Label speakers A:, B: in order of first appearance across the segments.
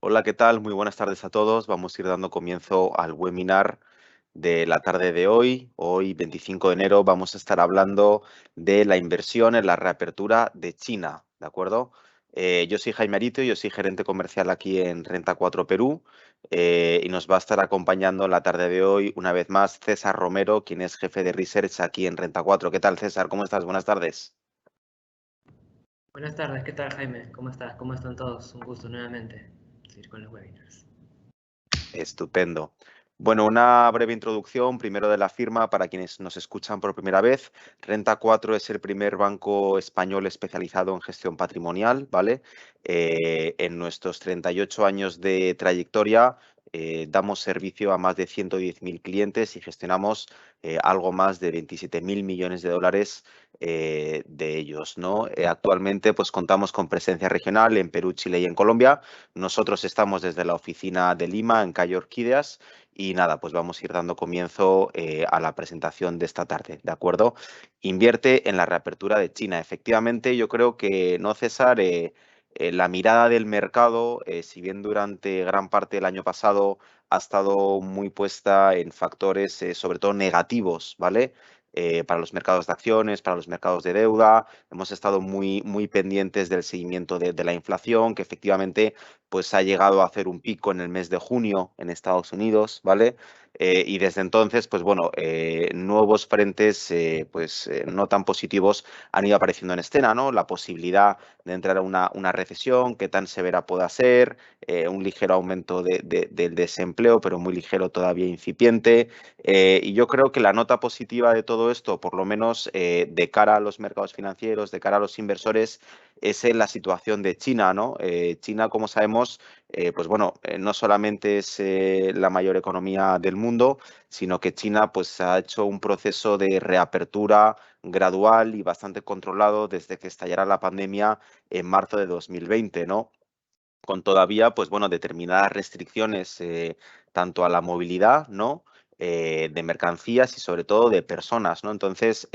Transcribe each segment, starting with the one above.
A: Hola, ¿qué tal? Muy buenas tardes a todos. Vamos a ir dando comienzo al webinar de la tarde de hoy. Hoy, 25 de enero, vamos a estar hablando de la inversión en la reapertura de China, ¿de acuerdo? Yo soy Jaime Arito, yo soy gerente comercial aquí en Renta 4 Perú y nos va a estar acompañando en la tarde de hoy, una vez más, César Romero, quien es jefe de research aquí en Renta 4. ¿Qué tal, César? ¿Cómo estás? Buenas tardes.
B: Buenas tardes, ¿qué tal Jaime? ¿Cómo estás? ¿Cómo están todos? Un gusto nuevamente seguir con los webinars.
A: Estupendo. Bueno, una breve introducción primero de la firma para quienes nos escuchan por primera vez. Renta 4 es el primer banco español especializado en gestión patrimonial, ¿vale? En nuestros 38 años de trayectoria damos servicio a más de 110.000 clientes y gestionamos algo más de 27.000 millones de dólares de ellos, ¿no? Actualmente pues contamos con presencia regional en Perú, Chile y en Colombia. Nosotros estamos desde la oficina de Lima, en calle Orquídeas, y nada, pues vamos a ir dando comienzo a la presentación de esta tarde, ¿de acuerdo? Invierte en la reapertura de China. Efectivamente, yo creo que, no, César, la mirada del mercado, si bien durante gran parte del año pasado ha estado muy puesta en factores, sobre todo negativos, ¿vale? Para los mercados de acciones, para los mercados de deuda. Hemos estado muy pendientes del seguimiento de la inflación, que efectivamente pues ha llegado a hacer un pico en el mes de junio en Estados Unidos, ¿vale? Y desde entonces, pues bueno, nuevos frentes no tan positivos han ido apareciendo en escena, ¿no? La posibilidad de entrar a una recesión, qué tan severa pueda ser, un ligero aumento del desempleo, pero muy ligero todavía, incipiente. Y yo creo que la nota positiva de todo esto, por lo menos de cara a los mercados financieros, de cara a los inversores, es en la situación de China, ¿no? China, como sabemos, pues bueno, no solamente es la mayor economía del mundo, sino que China pues ha hecho un proceso de reapertura gradual y bastante controlado desde que estallara la pandemia en marzo de 2020, ¿no? Con todavía, pues bueno, determinadas restricciones tanto a la movilidad, ¿no? De mercancías y sobre todo de personas, ¿no? Entonces,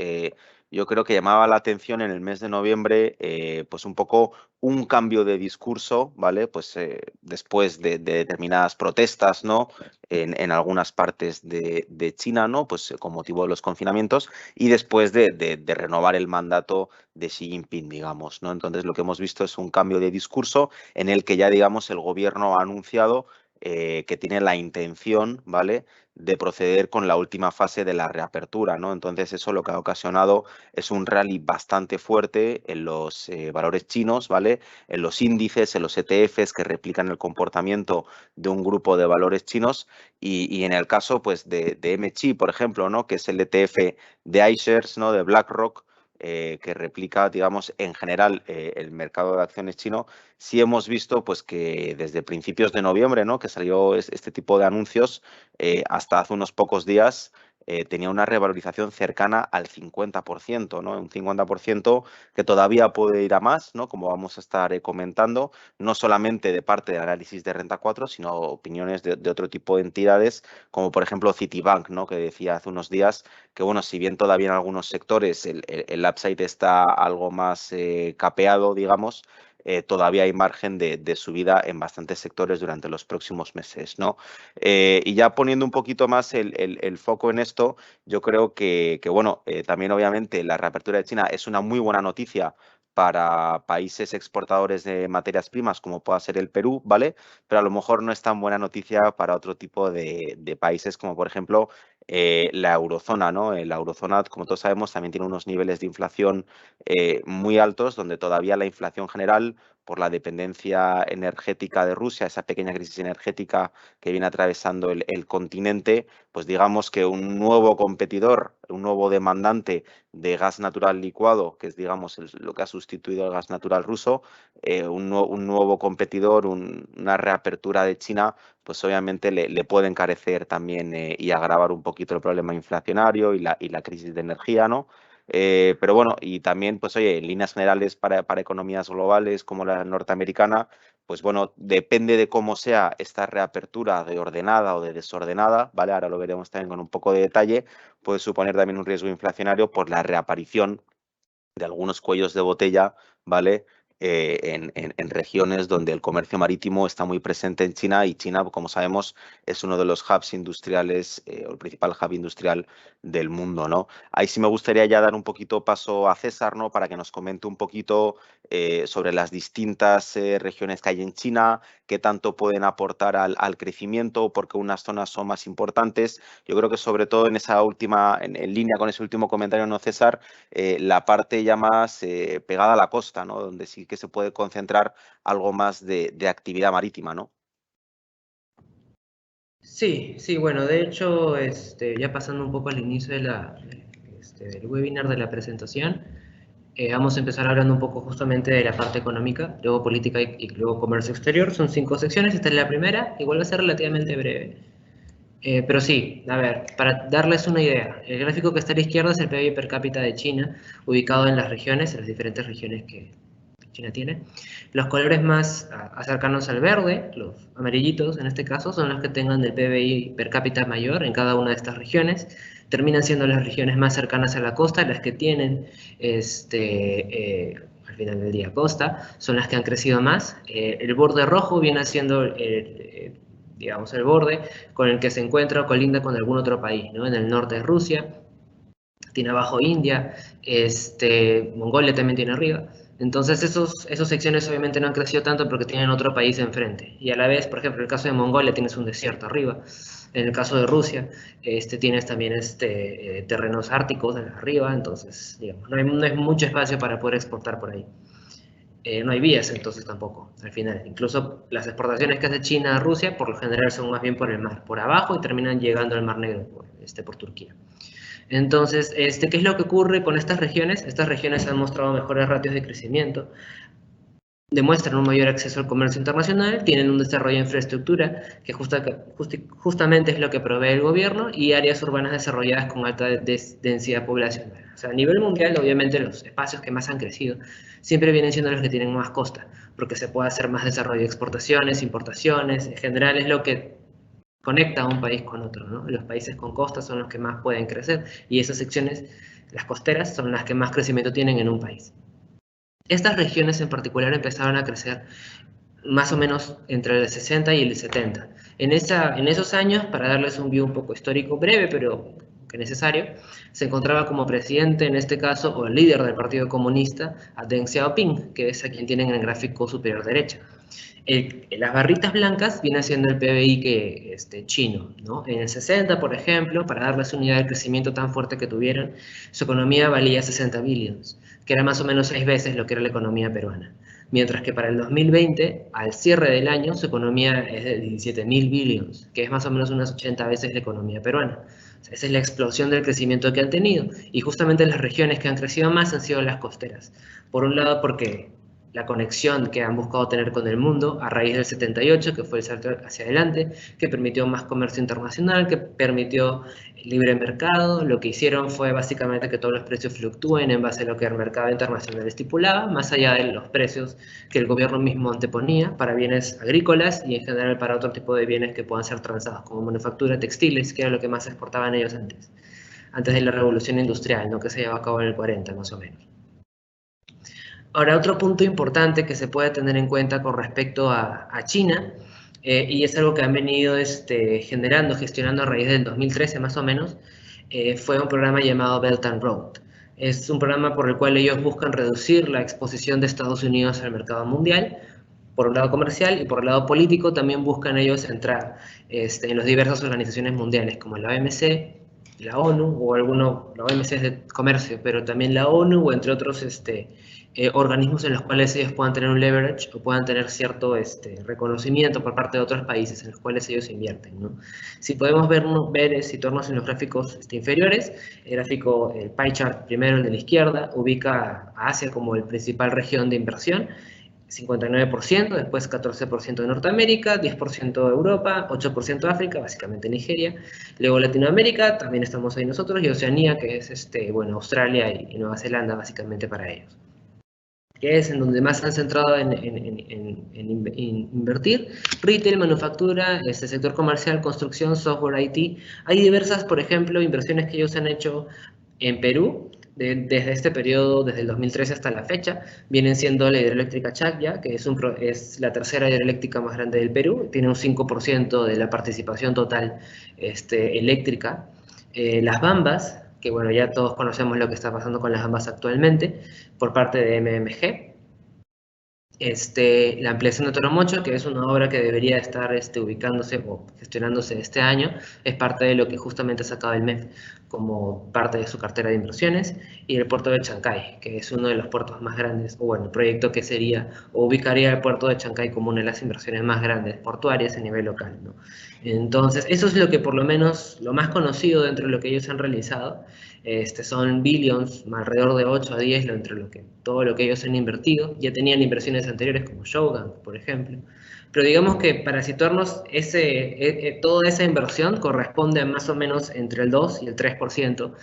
A: yo creo que llamaba la atención en el mes de noviembre, pues un poco un cambio de discurso, ¿vale? Pues después de determinadas protestas, ¿no? En algunas partes de China, ¿no? Pues con motivo de los confinamientos y después de renovar el mandato de Xi Jinping, digamos, ¿no? Entonces, lo que hemos visto es un cambio de discurso en el que ya, digamos, el gobierno ha anunciado que tiene la intención, ¿vale?, de proceder con la última fase de la reapertura, ¿no? Entonces, eso lo que ha ocasionado es un rally bastante fuerte en los valores chinos, ¿vale? En los índices, en los ETFs que replican el comportamiento de un grupo de valores chinos y en el caso, pues, de MChi, por ejemplo, ¿no?, que es el ETF de iShares, ¿no?, de BlackRock, que replica, digamos, en general el mercado de acciones chino. Sí hemos visto pues que desde principios de noviembre, ¿no?, que salió este tipo de anuncios, hasta hace unos pocos días tenía una revalorización cercana al 50%, ¿no? Un 50% que todavía puede ir a más, ¿no?, como vamos a estar comentando, no solamente de parte del análisis de Renta 4, sino opiniones de otro tipo de entidades, como por ejemplo Citibank, ¿no?, que decía hace unos días que, bueno, si bien todavía en algunos sectores el upside está algo más capeado, digamos, todavía hay margen de subida en bastantes sectores durante los próximos meses, ¿no? Y ya poniendo un poquito más el foco en esto, yo creo que bueno, también obviamente la reapertura de China es una muy buena noticia para países exportadores de materias primas como pueda ser el Perú, ¿vale? Pero a lo mejor no es tan buena noticia para otro tipo de países como por ejemplo la eurozona, ¿no? La eurozona, como todos sabemos, también tiene unos niveles de inflación muy altos, donde todavía la inflación general, por la dependencia energética de Rusia, esa pequeña crisis energética que viene atravesando el continente, pues digamos que un nuevo competidor, un nuevo demandante de gas natural licuado, que es, digamos, lo que ha sustituido al gas natural ruso, un nuevo competidor, una reapertura de China, pues obviamente le puede encarecer también y agravar un poquito el problema inflacionario y la crisis de energía, ¿no? Pero bueno, y también, pues oye, en líneas generales para economías globales como la norteamericana, pues bueno, depende de cómo sea esta reapertura de ordenada o de desordenada, ¿vale? Ahora lo veremos también con un poco de detalle, puede suponer también un riesgo inflacionario por la reaparición de algunos cuellos de botella, ¿vale? en regiones donde el comercio marítimo está muy presente en China, y China, como sabemos, es uno de los hubs industriales o el principal hub industrial del mundo, ¿no? Ahí sí me gustaría ya dar un poquito paso a César, ¿no? Para que nos comente un poquito sobre las distintas regiones que hay en China, qué tanto pueden aportar al crecimiento, por qué unas zonas son más importantes. Yo creo que sobre todo en esa última, en línea con ese último comentario, ¿no, César? La parte ya más pegada a la costa, ¿no? Donde sí que se puede concentrar algo más de actividad marítima, ¿no?
B: Sí, sí, bueno, de hecho, ya pasando un poco al inicio del webinar de la presentación, vamos a empezar hablando un poco justamente de la parte económica, luego política y luego comercio exterior. Son 5 secciones, esta es la primera, igual va a ser relativamente breve. Pero sí, a ver, para darles una idea, el gráfico que está a la izquierda es el PIB per cápita de China, ubicado en las regiones, en las diferentes regiones que China tiene. Los colores más cercanos al verde, los amarillitos en este caso, son los que tengan el PBI per cápita mayor en cada una de estas regiones. Terminan siendo las regiones más cercanas a la costa, las que tienen, al final del día, costa, son las que han crecido más. El borde rojo viene siendo digamos, el borde con el que se encuentra o colinda con algún otro país, ¿no? En el norte de Rusia, tiene abajo India, Mongolia también tiene arriba. Entonces esos secciones obviamente no han crecido tanto porque tienen otro país enfrente. Y a la vez, por ejemplo, en el caso de Mongolia tienes un desierto arriba. En el caso de Rusia, tienes también terrenos árticos arriba. Entonces, digamos, no hay mucho espacio para poder exportar por ahí. No hay vías entonces tampoco, al final. Incluso las exportaciones que hace China a Rusia, por lo general son más bien por el mar, por abajo, y terminan llegando al Mar Negro, por Turquía. Entonces, ¿qué es lo que ocurre con estas regiones? Estas regiones han mostrado mejores ratios de crecimiento, demuestran un mayor acceso al comercio internacional, tienen un desarrollo de infraestructura que justamente es lo que provee el gobierno, y áreas urbanas desarrolladas con alta densidad poblacional. O sea, a nivel mundial, obviamente, los espacios que más han crecido siempre vienen siendo los que tienen más costa, porque se puede hacer más desarrollo de exportaciones, importaciones. En general es lo que conecta a un país con otro, ¿no? Los países con costa son los que más pueden crecer, y esas secciones, las costeras, son las que más crecimiento tienen en un país. Estas regiones en particular empezaron a crecer más o menos entre el 60 y el 70. En esos años, para darles un view un poco histórico breve, pero que necesario, se encontraba como presidente, en este caso, o el líder del Partido Comunista, a Deng Xiaoping, que es a quien tienen en el gráfico superior derecha. Las barritas blancas viene siendo el PBI chino, ¿no? En el 60, por ejemplo, para darles una idea del crecimiento tan fuerte que tuvieron, su economía valía 60 billions, que era más o menos 6 veces lo que era la economía peruana. Mientras que para el 2020, al cierre del año, su economía es de 17.000 billions, que es más o menos unas 80 veces la economía peruana. O sea, esa es la explosión del crecimiento que han tenido. Y justamente las regiones que han crecido más han sido las costeras. Por un lado, porque la conexión que han buscado tener con el mundo a raíz del 78, que fue el salto hacia adelante, que permitió más comercio internacional, que permitió libre mercado. Lo que hicieron fue básicamente que todos los precios fluctúen en base a lo que el mercado internacional estipulaba, más allá de los precios que el gobierno mismo anteponía para bienes agrícolas y en general para otro tipo de bienes que puedan ser transados, como manufactura, textiles, que era lo que más exportaban ellos antes de la revolución industrial, ¿no? Que se llevó a cabo en el 40 más o menos. Ahora, otro punto importante que se puede tener en cuenta con respecto a China, y es algo que han venido gestionando a raíz del 2013 más o menos, fue un programa llamado Belt and Road. Es un programa por el cual ellos buscan reducir la exposición de Estados Unidos al mercado mundial, por un lado comercial, y por el lado político también buscan ellos entrar en las diversas organizaciones mundiales, como la OMC, la ONU, la OMC es de comercio, pero también la ONU, o entre otros organismos en los cuales ellos puedan tener un leverage o puedan tener cierto reconocimiento por parte de otros países en los cuales ellos invierten, ¿no? Si podemos situarnos en los gráficos inferiores, el pie chart primero, el de la izquierda, ubica a Asia como el principal región de inversión, 59%, después 14% de Norteamérica, 10% de Europa, 8% de África, básicamente Nigeria, luego Latinoamérica, también estamos ahí nosotros, y Oceanía, que es Australia y Nueva Zelanda, básicamente para ellos, que es en donde más se han centrado en invertir: retail, manufactura, sector comercial, construcción, software, IT. Hay diversas, por ejemplo, inversiones que ellos han hecho en Perú, desde este periodo, desde el 2013 hasta la fecha, vienen siendo la hidroeléctrica Chacya, que es la tercera hidroeléctrica más grande del Perú, tiene un 5% de la participación total eléctrica. Las Bambas, que bueno, ya todos conocemos lo que está pasando con las Bambas actualmente, por parte de MMG. La ampliación de Toromocho, que es una obra que debería estar ubicándose o gestionándose este año, es parte de lo que justamente ha sacado el MEF como parte de su cartera de inversiones, y el puerto de Chancay, que es uno de los puertos más grandes, o bueno, el proyecto que sería, o ubicaría el puerto de Chancay como una de las inversiones más grandes portuarias a nivel local, ¿no? Entonces, eso es lo que por lo menos, lo más conocido dentro de lo que ellos han realizado. Son billions, alrededor de 8 a 10 todo lo que ellos han invertido. Ya tenían inversiones anteriores como Shogun, por ejemplo. Pero digamos que para situarnos, toda esa inversión corresponde a más o menos entre el 2 y el 3%,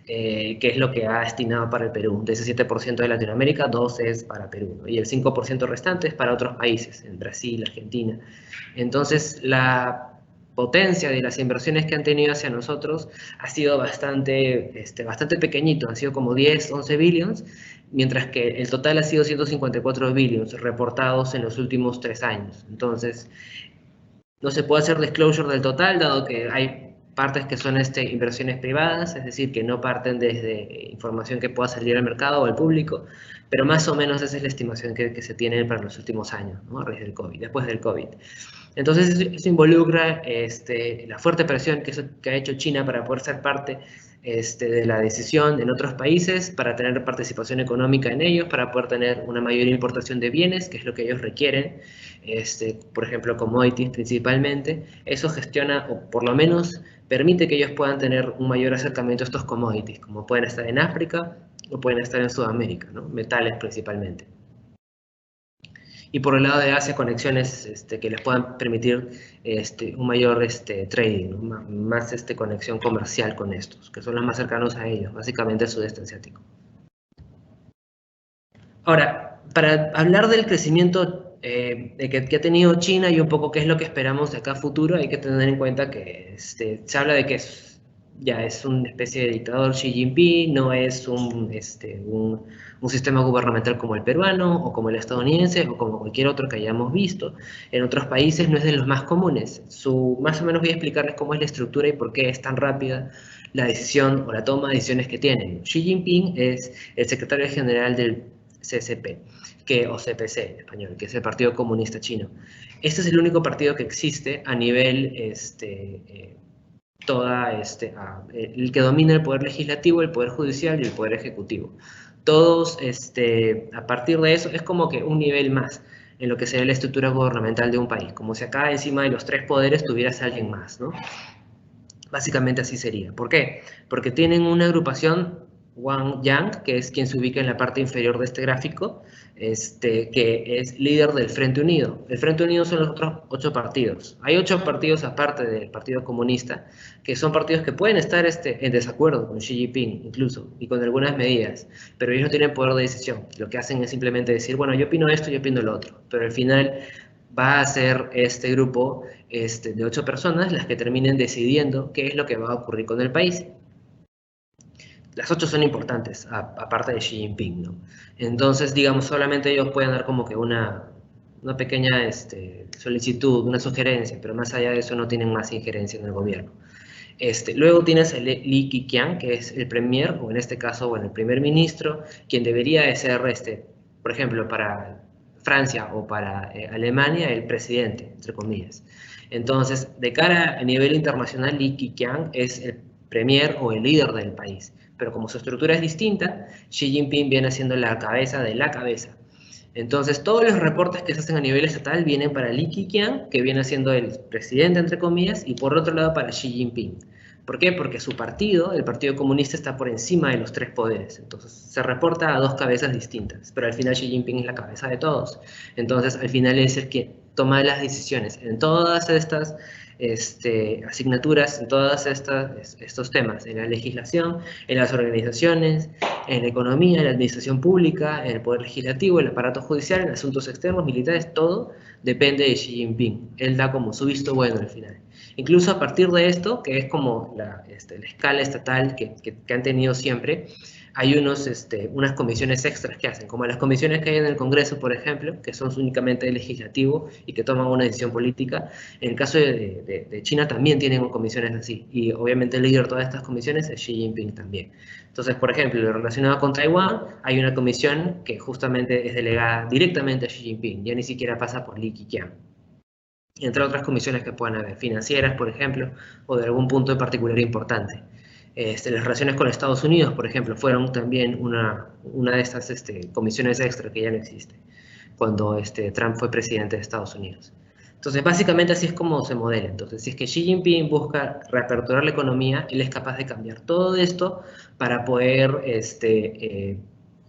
B: que es lo que ha destinado para el Perú. De ese 7% de Latinoamérica, 2 es para Perú, ¿no? Y el 5% restante es para otros países, en Brasil, Argentina. Entonces, la potencia de las inversiones que han tenido hacia nosotros ha sido bastante pequeñito, han sido como 10, 11 billions, mientras que el total ha sido 154 billions reportados en los últimos 3 años. Entonces, no se puede hacer disclosure del total, dado que hay partes que son inversiones privadas, es decir, que no parten desde información que pueda salir al mercado o al público, pero más o menos esa es la estimación que se tiene para los últimos años, ¿no? Después del COVID. Entonces eso involucra la fuerte presión que ha hecho China para poder ser parte de la decisión en otros países, para tener participación económica en ellos, para poder tener una mayor importación de bienes, que es lo que ellos requieren, por ejemplo, commodities principalmente. Eso gestiona, o por lo menos permite que ellos puedan tener un mayor acercamiento a estos commodities, como pueden estar en África o pueden estar en Sudamérica, ¿no? Metales principalmente. Y por el lado de Asia, conexiones que les puedan permitir un mayor trading, ¿no? Más conexión comercial con estos, que son los más cercanos a ellos, básicamente el sudeste asiático. Ahora, para hablar del crecimiento que ha tenido China y un poco qué es lo que esperamos de acá a futuro, hay que tener en cuenta que se habla de que ya es una especie de dictador Xi Jinping, no es un sistema gubernamental como el peruano o como el estadounidense o como cualquier otro que hayamos visto. En otros países no es de los más comunes. Más o menos voy a explicarles cómo es la estructura y por qué es tan rápida la decisión o la toma de decisiones que tienen. Xi Jinping es el secretario general del CCP, o CPC en español, que es el Partido Comunista Chino. Este es el único partido que existe a nivel el que domina el poder legislativo, el poder judicial y el poder ejecutivo. Todos, a partir de eso, es como que un nivel más en lo que sería la estructura gubernamental de un país, como si acá encima de los 3 poderes tuvieras a alguien más, ¿no? Básicamente así sería. ¿Por qué? Porque tienen una agrupación, Wang Yang, que es quien se ubica en la parte inferior de este gráfico, que es líder del Frente Unido. El Frente Unido son los otros 8 partidos. Hay 8 partidos aparte del Partido Comunista, que son partidos que pueden estar en desacuerdo con Xi Jinping, incluso, y con algunas medidas, pero ellos no tienen poder de decisión. Lo que hacen es simplemente decir, bueno, yo opino esto, yo opino lo otro, pero al final va a ser este grupo de 8 personas las que terminen decidiendo qué es lo que va a ocurrir con el país. Las 8 son importantes, aparte de Xi Jinping, ¿no? Entonces, digamos, solamente ellos pueden dar como que una pequeña solicitud, una sugerencia, pero más allá de eso no tienen más injerencia en el gobierno. Luego tienes a Li Keqiang, que es el premier, o en este caso, bueno, el primer ministro, quien debería de ser, por ejemplo, para Francia o para Alemania, el presidente, entre comillas. Entonces, de cara a nivel internacional, Li Keqiang es el premier o el líder del país. Pero como su estructura es distinta, Xi Jinping viene siendo la cabeza de la cabeza. Entonces, todos los reportes que se hacen a nivel estatal vienen para Li Keqiang, que viene siendo el presidente, entre comillas, y por otro lado para Xi Jinping. ¿Por qué? Porque su partido, el Partido Comunista, está por encima de los 3 poderes. Entonces, se reporta a 2 cabezas distintas, pero al final Xi Jinping es la cabeza de todos. Entonces, al final es el que toma las decisiones en todas estas asignaturas, en todos estos temas, en la legislación, en las organizaciones, en la economía, en la administración pública, en el poder legislativo, el aparato judicial, en asuntos externos, militares, todo depende de Xi Jinping. Él da como su visto bueno al final. Incluso a partir de esto, que es como la escala estatal que han tenido siempre, hay unas comisiones extras que hacen, como las comisiones que hay en el Congreso, por ejemplo, que son únicamente legislativo y que toman una decisión política. En el caso de China también tienen comisiones así, y obviamente el líder de todas estas comisiones es Xi Jinping también. Entonces, por ejemplo, relacionado con Taiwán, hay una comisión que justamente es delegada directamente a Xi Jinping, ya ni siquiera pasa por Li Keqiang. Entre otras comisiones que puedan haber, financieras, por ejemplo, o de algún punto en particular importante. Las relaciones con Estados Unidos, por ejemplo, fueron también una de estas comisiones extra que ya no existe, cuando Trump fue presidente de Estados Unidos. Entonces, básicamente así es como se modela. Entonces, si es que Xi Jinping busca reaperturar la economía, él es capaz de cambiar todo esto para poder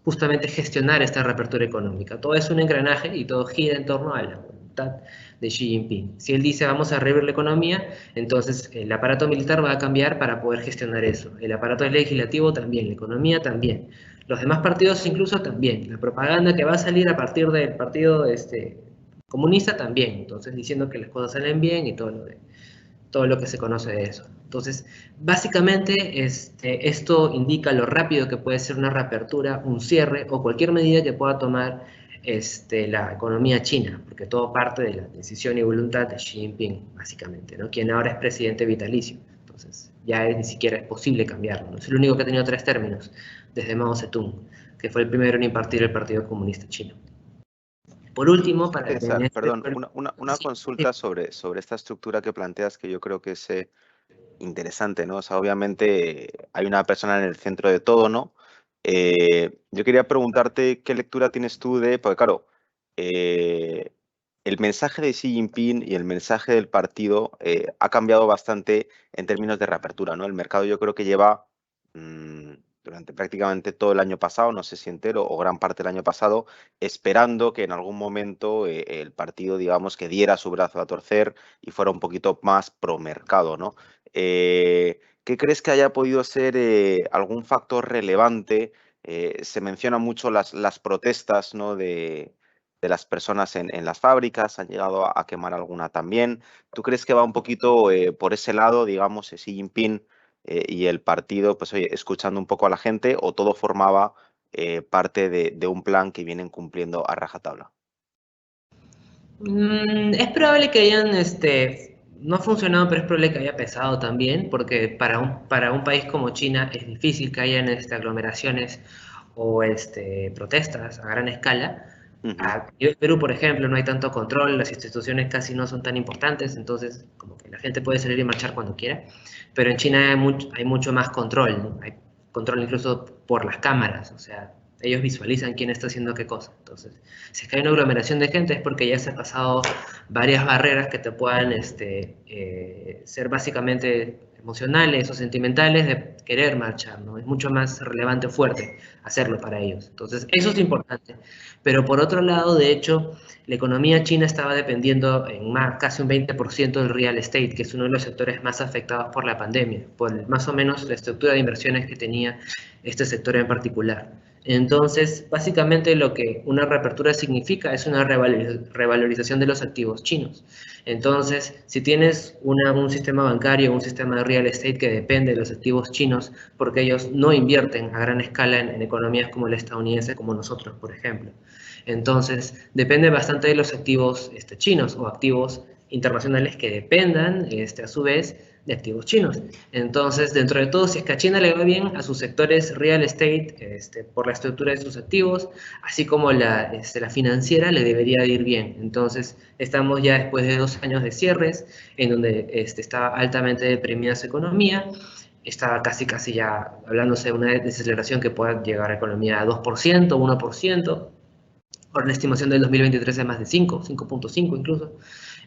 B: justamente gestionar esta reapertura económica. Todo es un engranaje y todo gira en torno a la voluntad de Xi Jinping. Si él dice vamos a reabrir la economía, entonces el aparato militar va a cambiar para poder gestionar eso. El aparato legislativo también, la economía también. Los demás partidos incluso también. La propaganda que va a salir a partir del partido comunista también. Entonces diciendo que las cosas salen bien y todo lo que se conoce de eso. Entonces, básicamente esto indica lo rápido que puede ser una reapertura, un cierre o cualquier medida que pueda tomar la economía china, porque todo parte de la decisión y voluntad de Xi Jinping, básicamente, ¿no? Quien ahora es presidente vitalicio. Entonces, ya ni siquiera es posible cambiarlo, ¿no? Es el único que ha tenido 3 términos, desde Mao Zedong, que fue el primero en impartir el Partido Comunista Chino. Por último, para
A: César,
B: tener...
A: perdón, una
B: Sí,
A: consulta sobre esta estructura que planteas que yo creo que es interesante, ¿no? O sea, obviamente hay una persona en el centro de todo, ¿no? Yo quería preguntarte qué lectura tienes tú porque claro, el mensaje de Xi Jinping y el mensaje del partido ha cambiado bastante en términos de reapertura, ¿no? El mercado yo creo que lleva durante prácticamente todo el año pasado, no sé si entero o gran parte del año pasado, esperando que en algún momento el partido, digamos, que diera su brazo a torcer y fuera un poquito más pro mercado, ¿no? ¿Qué crees que haya podido ser algún factor relevante? Se mencionan mucho las protestas, ¿no? de las personas en las fábricas, han llegado a quemar alguna también. ¿Tú crees que va un poquito por ese lado, digamos, Xi Jinping y el partido, pues oye, escuchando un poco a la gente, o todo formaba parte de un plan que vienen cumpliendo a rajatabla?
B: Es probable que hayan, no ha funcionado, pero es probable que haya pesado también, porque para un país como China es difícil que hayan aglomeraciones o protestas a gran escala.
A: Ujú.
B: Aquí en Perú, por ejemplo, no hay tanto control, las instituciones casi no son tan importantes, entonces como que la gente puede salir y marchar cuando quiera, pero en China hay mucho más control, ¿no? Hay control incluso por las cámaras, o sea, ellos visualizan quién está haciendo qué cosa. Entonces, si es que hay una aglomeración de gente es porque ya se han pasado varias barreras que te puedan ser básicamente emocionales o sentimentales de querer marchar, ¿no? Es mucho más relevante o fuerte hacerlo para ellos. Entonces, eso es importante. Pero por otro lado, de hecho, la economía china estaba dependiendo en casi un 20% del real estate, que es uno de los sectores más afectados por la pandemia, por más o menos la estructura de inversiones que tenía este sector en particular. Entonces, básicamente lo que una reapertura significa es una revalorización de los activos chinos. Entonces, si tienes un sistema bancario, un sistema de real estate que depende de los activos chinos, porque ellos no invierten a gran escala en economías como la estadounidense, como nosotros, por ejemplo. Entonces, depende bastante de los activos chinos o activos internacionales que dependan, a su vez, de activos chinos. Entonces, dentro de todo, si es que a China le va bien, a sus sectores real estate, por la estructura de sus activos, así como la financiera, le debería ir bien. Entonces, estamos ya después de 2 años de cierres, en donde estaba altamente deprimida su economía, estaba casi ya hablándose de una desaceleración que pueda llegar a la economía a 2%, 1%, por una estimación del 2023 de más de 5.5 incluso.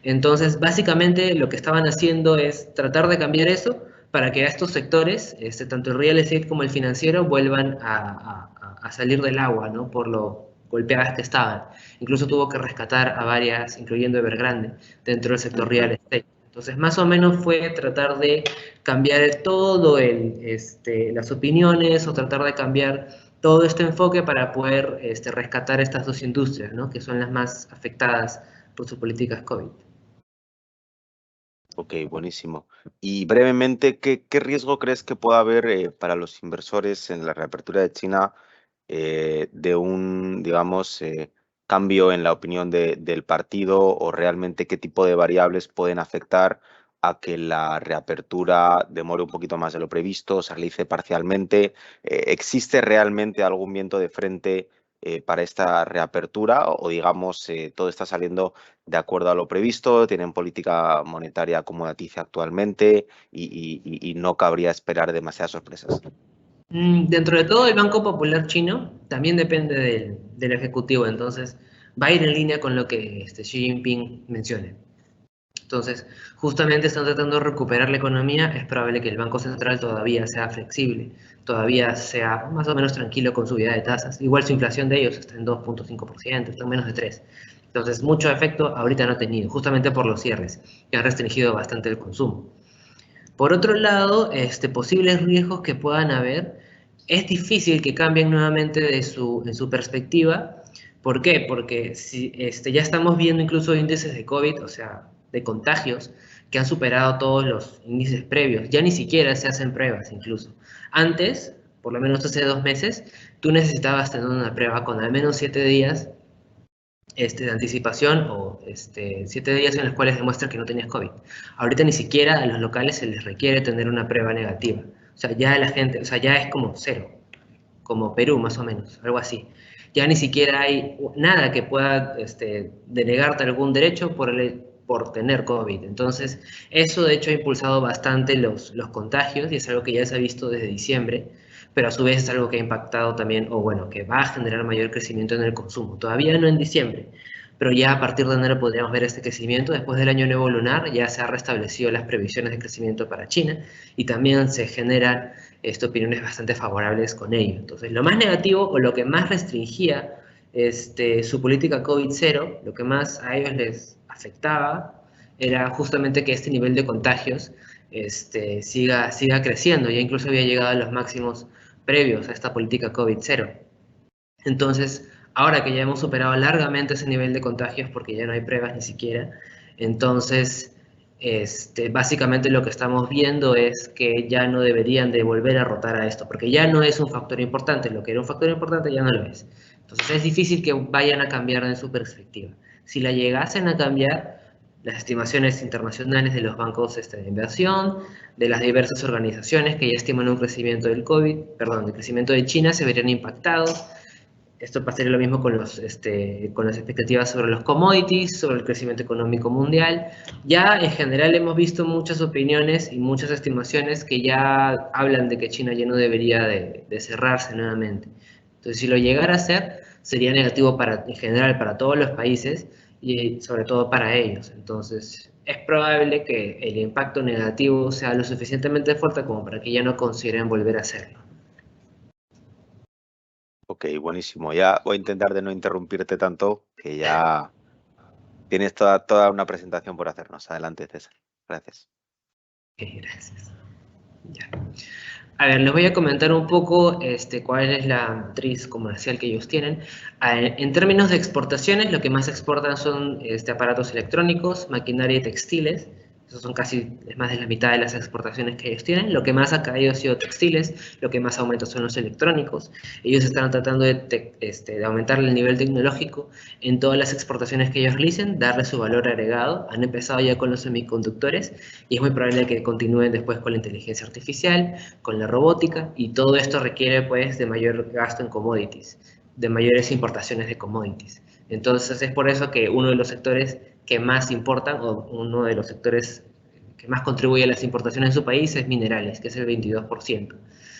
B: Entonces, básicamente lo que estaban haciendo es tratar de cambiar eso para que estos sectores, tanto el real estate como el financiero, vuelvan a salir del agua, ¿no? Por lo golpeadas que estaban. Incluso tuvo que rescatar a varias, incluyendo Evergrande, dentro del sector real estate. Entonces, más o menos fue tratar de cambiar todo las opiniones o tratar de cambiar todo este enfoque para poder rescatar estas 2 industrias, ¿no? Que son las más afectadas por sus políticas COVID.
A: Ok, buenísimo. Y brevemente, ¿qué riesgo crees que pueda haber para los inversores en la reapertura de China de un, digamos, cambio en la opinión del partido o realmente qué tipo de variables pueden afectar a que la reapertura demore un poquito más de lo previsto, se realice parcialmente? ¿Existe realmente algún viento de frente para esta reapertura o digamos, todo está saliendo de acuerdo a lo previsto, tienen política monetaria acomodaticia actualmente y no cabría esperar demasiadas sorpresas?
B: Dentro de todo, el Banco Popular chino también depende del ejecutivo, entonces va a ir en línea con lo que Xi Jinping mencione. Entonces, justamente están tratando de recuperar la economía, es probable que el Banco Central todavía sea flexible, todavía sea más o menos tranquilo con subida de tasas. Igual su inflación de ellos está en 2.5%, está en menos de 3%. Entonces, mucho efecto ahorita no ha tenido, justamente por los cierres, que han restringido bastante el consumo. Por otro lado, posibles riesgos que puedan haber, es difícil que cambien nuevamente en su perspectiva. ¿Por qué? Porque si, ya estamos viendo incluso índices de COVID, o sea, de contagios, que han superado todos los índices previos. Ya ni siquiera se hacen pruebas incluso. Antes, por lo menos hace 2 meses, tú necesitabas tener una prueba con al menos 7 días de anticipación o 7 días en los cuales demuestran que no tenías COVID. Ahorita ni siquiera a los locales se les requiere tener una prueba negativa. O sea, ya la gente, o sea, ya es como cero, como Perú más o menos, algo así. Ya ni siquiera hay nada que pueda denegarte algún derecho por tener COVID. Entonces, eso de hecho ha impulsado bastante los contagios y es algo que ya se ha visto desde diciembre, pero a su vez es algo que ha impactado también, o bueno, que va a generar mayor crecimiento en el consumo. Todavía no en diciembre, pero ya a partir de enero podríamos ver este crecimiento. Después del año nuevo lunar ya se han restablecido las previsiones de crecimiento para China y también se generan opiniones bastante favorables con ello. Entonces, lo más negativo o lo que más restringía su política COVID-0, lo que más a ellos les afectaba era justamente que este nivel de contagios siga creciendo. Ya incluso había llegado a los máximos previos a esta política COVID-0. Entonces, ahora que ya hemos superado largamente ese nivel de contagios, porque ya no hay pruebas ni siquiera, entonces, básicamente lo que estamos viendo es que ya no deberían de volver a rotar a esto, porque ya no es un factor importante, lo que era un factor importante ya no lo es. Entonces, es difícil que vayan a cambiar en su perspectiva. Si la llegasen a cambiar, las estimaciones internacionales de los bancos de inversión, de las diversas organizaciones que ya estiman un crecimiento del COVID, perdón, el crecimiento de China se verían impactados. Esto pasaría lo mismo con las expectativas sobre los commodities, sobre el crecimiento económico mundial. Ya en general hemos visto muchas opiniones y muchas estimaciones que ya hablan de que China ya no debería de cerrarse nuevamente. Entonces, si lo llegara a hacer, sería negativo en general para todos los países y sobre todo para ellos. Entonces, es probable que el impacto negativo sea lo suficientemente fuerte como para que ya no consideren volver a hacerlo.
A: Ok, buenísimo. Ya voy a intentar de no interrumpirte tanto, que ya tienes toda una presentación por hacernos. Adelante, César. Gracias.
B: Gracias. Ya. A ver, les voy a comentar un poco cuál es la matriz comercial que ellos tienen. En términos de exportaciones, lo que más exportan son aparatos electrónicos, maquinaria y textiles. Esos son es más de la mitad de las exportaciones que ellos tienen. Lo que más ha caído ha sido textiles, lo que más aumenta son los electrónicos. Ellos están tratando de aumentar el nivel tecnológico en todas las exportaciones que ellos realicen, darle su valor agregado. Han empezado ya con los semiconductores y es muy probable que continúen después con la inteligencia artificial, con la robótica, y todo esto requiere pues de mayor gasto en commodities, de mayores importaciones de commodities. Entonces es por eso que uno de los sectores que más importan, o uno de los sectores que más contribuye a las importaciones en su país es minerales, que es el 22%.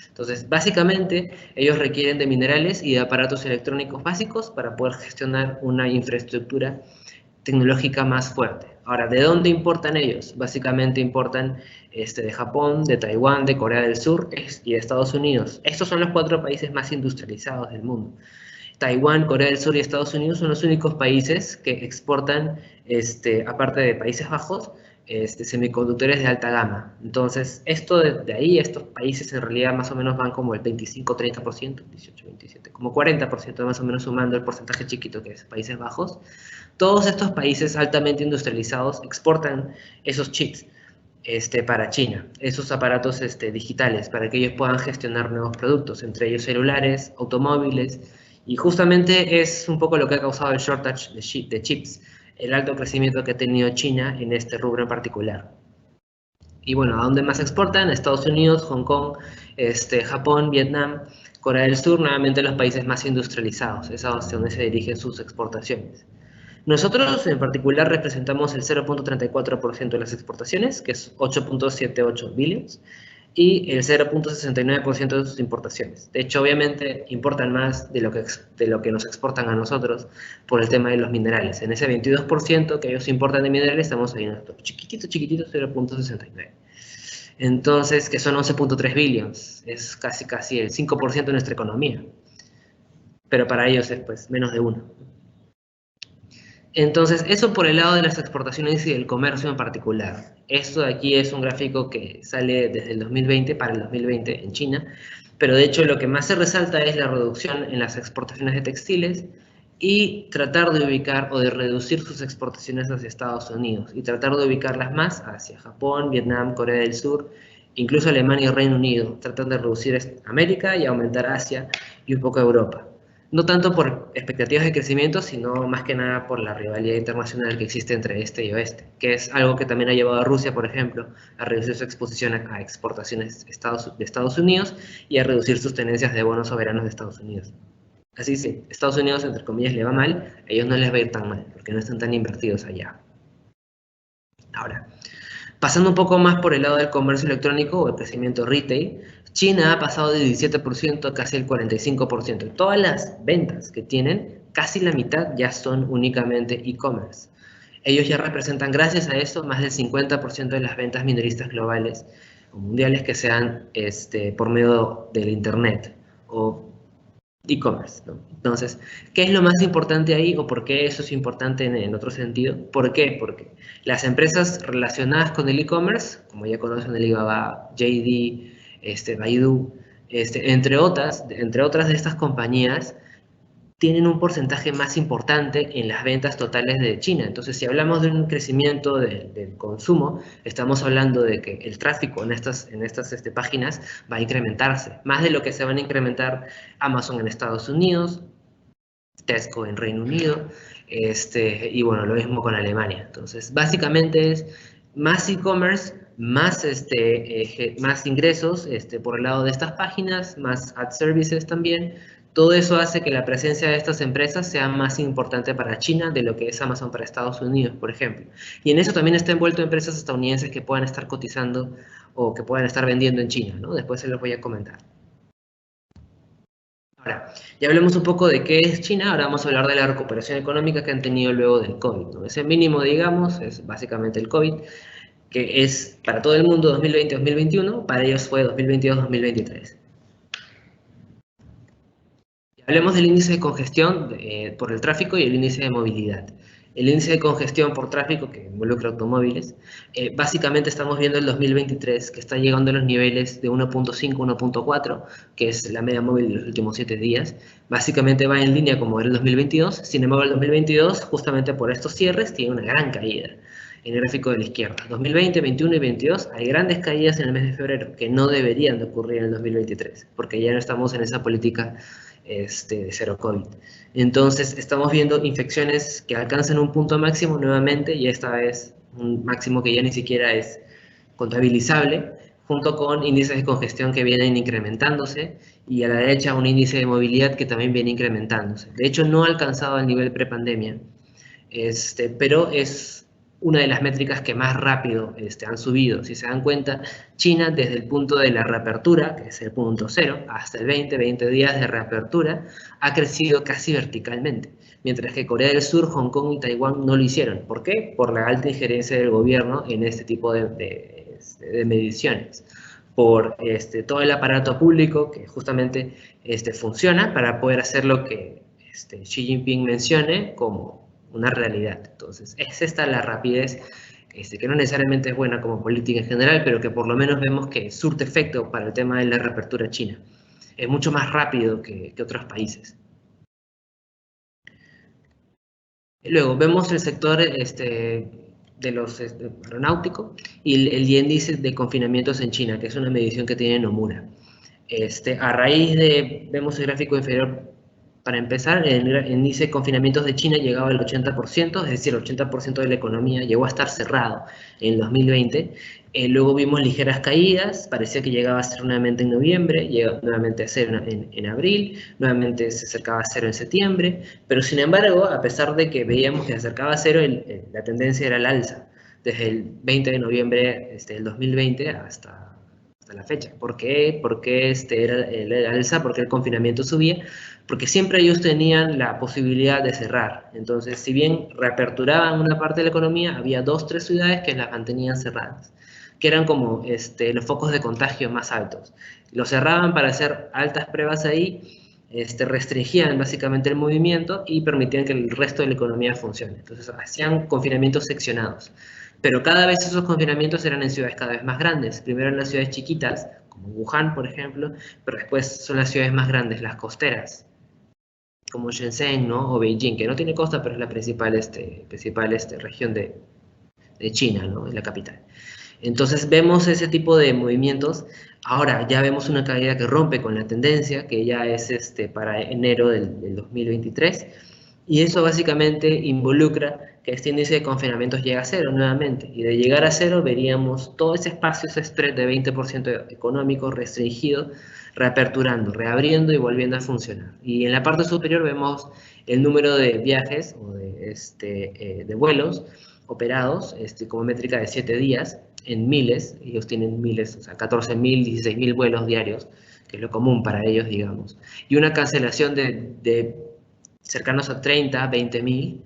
B: Entonces, básicamente, ellos requieren de minerales y de aparatos electrónicos básicos para poder gestionar una infraestructura tecnológica más fuerte. Ahora, ¿de dónde importan ellos? Básicamente importan de Japón, de Taiwán, de Corea del Sur y de Estados Unidos. Estos son los 4 países más industrializados del mundo. Taiwán, Corea del Sur y Estados Unidos son los únicos países que exportan, aparte de Países Bajos, semiconductores de alta gama. Entonces, esto de ahí, estos países en realidad más o menos van como el 25-30%, 18-27%, como 40% más o menos sumando el porcentaje chiquito que es Países Bajos. Todos estos países altamente industrializados exportan esos chips. para China, esos aparatos digitales, para que ellos puedan gestionar nuevos productos, entre ellos celulares, automóviles, y justamente es un poco lo que ha causado el shortage de chips, el alto crecimiento que ha tenido China en este rubro en particular. Y bueno, ¿a dónde más exportan? Estados Unidos, Hong Kong, Japón, Vietnam, Corea del Sur, nuevamente los países más industrializados, es a donde se dirigen sus exportaciones. Nosotros en particular representamos el 0.34% de las exportaciones, que es 8.78 billions, y el 0.69% de sus importaciones. De hecho, obviamente, importan más de lo que nos exportan a nosotros por el tema de los minerales. En ese 22% que ellos importan de minerales, estamos ahí en esto, chiquitito, 0.69. Entonces, que son 11.3 billions, es casi el 5% de nuestra economía. Pero para ellos es pues menos de 1. Entonces, eso por el lado de las exportaciones y del comercio en particular. Esto de aquí es un gráfico que sale desde el 2020 para el 2020 en China, pero de hecho lo que más se resalta es la reducción en las exportaciones de textiles y tratar de ubicar o de reducir sus exportaciones hacia Estados Unidos y tratar de ubicarlas más hacia Japón, Vietnam, Corea del Sur, incluso Alemania y Reino Unido. Tratan de reducir América y aumentar Asia y un poco Europa. No tanto por expectativas de crecimiento, sino más que nada por la rivalidad internacional que existe entre este y oeste, que es algo que también ha llevado a Rusia, por ejemplo, a reducir su exposición a exportaciones de Estados Unidos y a reducir sus tenencias de bonos soberanos de Estados Unidos. Así sí, Estados Unidos, entre comillas, le va mal, a ellos no les va a ir tan mal, porque no están tan invertidos allá. Ahora, pasando un poco más por el lado del comercio electrónico o el crecimiento retail, China ha pasado de 17% a casi el 45%. Todas las ventas que tienen, casi la mitad ya son únicamente e-commerce. Ellos ya representan, gracias a eso, más del 50% de las ventas minoristas globales o mundiales que sean por medio del Internet o e-commerce, ¿no? Entonces, ¿qué es lo más importante ahí o por qué eso es importante en otro sentido? ¿Por qué? Porque las empresas relacionadas con el e-commerce, como ya conocen Alibaba, JD, Baidu, entre otras de estas compañías, tienen un porcentaje más importante en las ventas totales de China. Entonces, si hablamos de un crecimiento del consumo, estamos hablando de que el tráfico en estas páginas va a incrementarse, más de lo que se van a incrementar Amazon en Estados Unidos, Tesco en Reino Unido, y bueno, lo mismo con Alemania. Entonces, básicamente es más e-commerce, más, más ingresos por el lado de estas páginas, más ad services también. Todo eso hace que la presencia de estas empresas sea más importante para China de lo que es Amazon para Estados Unidos, por ejemplo. Y en eso también está envuelto empresas estadounidenses que puedan estar cotizando o que puedan estar vendiendo en China, ¿no? Después se los voy a comentar. Ahora, ya hablemos un poco de qué es China, ahora vamos a hablar de la recuperación económica que han tenido luego del COVID, ¿no? Ese mínimo, digamos, es básicamente el COVID, que es para todo el mundo 2020-2021, para ellos fue 2022-2023. Hablemos del índice de congestión por el tráfico y el índice de movilidad. El índice de congestión por tráfico, que involucra automóviles, básicamente estamos viendo el 2023, que está llegando a los niveles de 1.5, 1.4, que es la media móvil de los últimos 7 días. Básicamente va en línea como era el 2022, sin embargo el 2022, justamente por estos cierres, tiene una gran caída en el gráfico de la izquierda. 2020, 21 y 22 hay grandes caídas en el mes de febrero, que no deberían de ocurrir en el 2023, porque ya no estamos en esa política de cero COVID. Entonces, estamos viendo infecciones que alcanzan un punto máximo nuevamente, y esta vez un máximo que ya ni siquiera es contabilizable, junto con índices de congestión que vienen incrementándose, y a la derecha un índice de movilidad que también viene incrementándose. De hecho, no ha alcanzado el nivel prepandemia, pero es una de las métricas que más rápido han subido. Si se dan cuenta, China desde el punto de la reapertura, que es el punto 0, hasta el 20 días de reapertura, ha crecido casi verticalmente, mientras que Corea del Sur, Hong Kong y Taiwán no lo hicieron. ¿Por qué? Por la alta injerencia del gobierno en este tipo de mediciones, por todo el aparato público que justamente funciona para poder hacer lo que Xi Jinping mencione como una realidad. Entonces, es esta la rapidez, que no necesariamente es buena como política en general, pero que por lo menos vemos que surte efecto para el tema de la reapertura china. Es mucho más rápido que otros países. Luego, vemos el sector aeronáutico, y el índice de confinamientos en China, que es una medición que tiene Nomura. A raíz vemos el gráfico inferior, para empezar, el índice de confinamientos de China llegaba al 80%, es decir, el 80% de la economía llegó a estar cerrado en 2020. Luego vimos ligeras caídas, parecía que llegaba a ser nuevamente en noviembre, llegó nuevamente a cero en abril, nuevamente se acercaba a cero en septiembre, pero sin embargo, a pesar de que veíamos que se acercaba a cero, la tendencia era al alza, desde el 20 de noviembre del 2020 hasta la fecha. ¿Por qué? Porque era el alza, porque el confinamiento subía, porque siempre ellos tenían la posibilidad de cerrar. Entonces, si bien reaperturaban una parte de la economía, había 2 o 3 ciudades que las mantenían cerradas, que eran como los focos de contagio más altos. Los cerraban para hacer altas pruebas ahí, restringían básicamente el movimiento y permitían que el resto de la economía funcione. Entonces, hacían confinamientos seccionados. Pero cada vez esos confinamientos eran en ciudades cada vez más grandes. Primero en las ciudades chiquitas, como Wuhan, por ejemplo, pero después son las ciudades más grandes, las costeras, como Shenzhen, ¿no? O Beijing, que no tiene costa, pero es la principal región de China, ¿no? Es la capital. Entonces vemos ese tipo de movimientos. Ahora ya vemos una caída que rompe con la tendencia, que ya es para enero del 2023, y eso básicamente involucra que este índice de confinamientos llegue a cero nuevamente, y de llegar a cero veríamos todo ese espacio, ese spread de 20% económico restringido, reaperturando, reabriendo y volviendo a funcionar. Y en la parte superior vemos el número de viajes o de vuelos operados como métrica de 7 días en miles. Ellos tienen miles, o sea, 14.000, 16.000 vuelos diarios, que es lo común para ellos, digamos, y una cancelación de cercanos a 30, 20.000.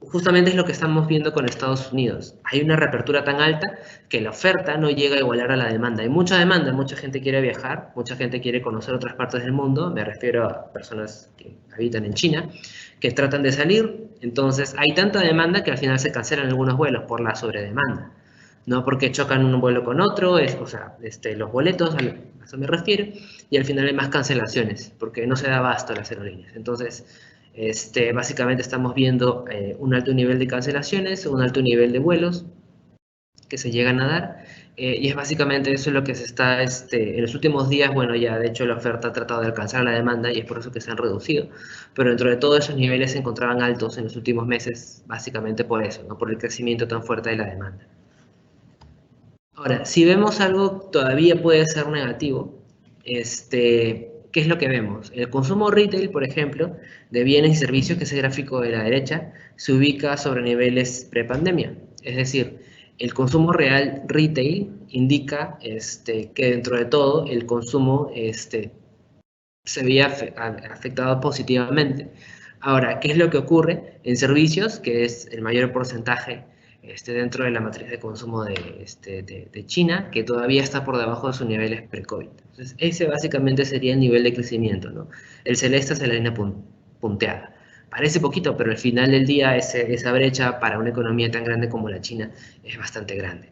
B: Justamente es lo que estamos viendo con Estados Unidos. Hay una reapertura tan alta que la oferta no llega a igualar a la demanda. Hay mucha demanda, mucha gente quiere viajar, mucha gente quiere conocer otras partes del mundo, me refiero a personas que habitan en China, que tratan de salir. Entonces hay tanta demanda que al final se cancelan algunos vuelos por la sobredemanda, no porque chocan un vuelo con otro, o sea, los boletos, a eso me refiero, y al final hay más cancelaciones, porque no se da abasto a las aerolíneas. Entonces, básicamente estamos viendo un alto nivel de cancelaciones, un alto nivel de vuelos que se llegan a dar, y es básicamente eso lo que se está, en los últimos días, bueno, ya de hecho la oferta ha tratado de alcanzar la demanda y es por eso que se han reducido, pero dentro de todos esos niveles se encontraban altos en los últimos meses, básicamente por eso, ¿no? Por el crecimiento tan fuerte de la demanda. Ahora, si vemos algo todavía puede ser negativo, ¿qué es lo que vemos? El consumo retail, por ejemplo, de bienes y servicios, que es el gráfico de la derecha, se ubica sobre niveles prepandemia. Es decir, el consumo real retail indica que dentro de todo el consumo se veía afectado positivamente. Ahora, ¿qué es lo que ocurre en servicios, que es el mayor porcentaje dentro de la matriz de consumo de China, que todavía está por debajo de sus niveles pre-COVID? Entonces, ese básicamente sería el nivel de crecimiento, ¿no? El celeste es la línea punteada. Parece poquito, pero al final del día esa brecha para una economía tan grande como la China es bastante grande.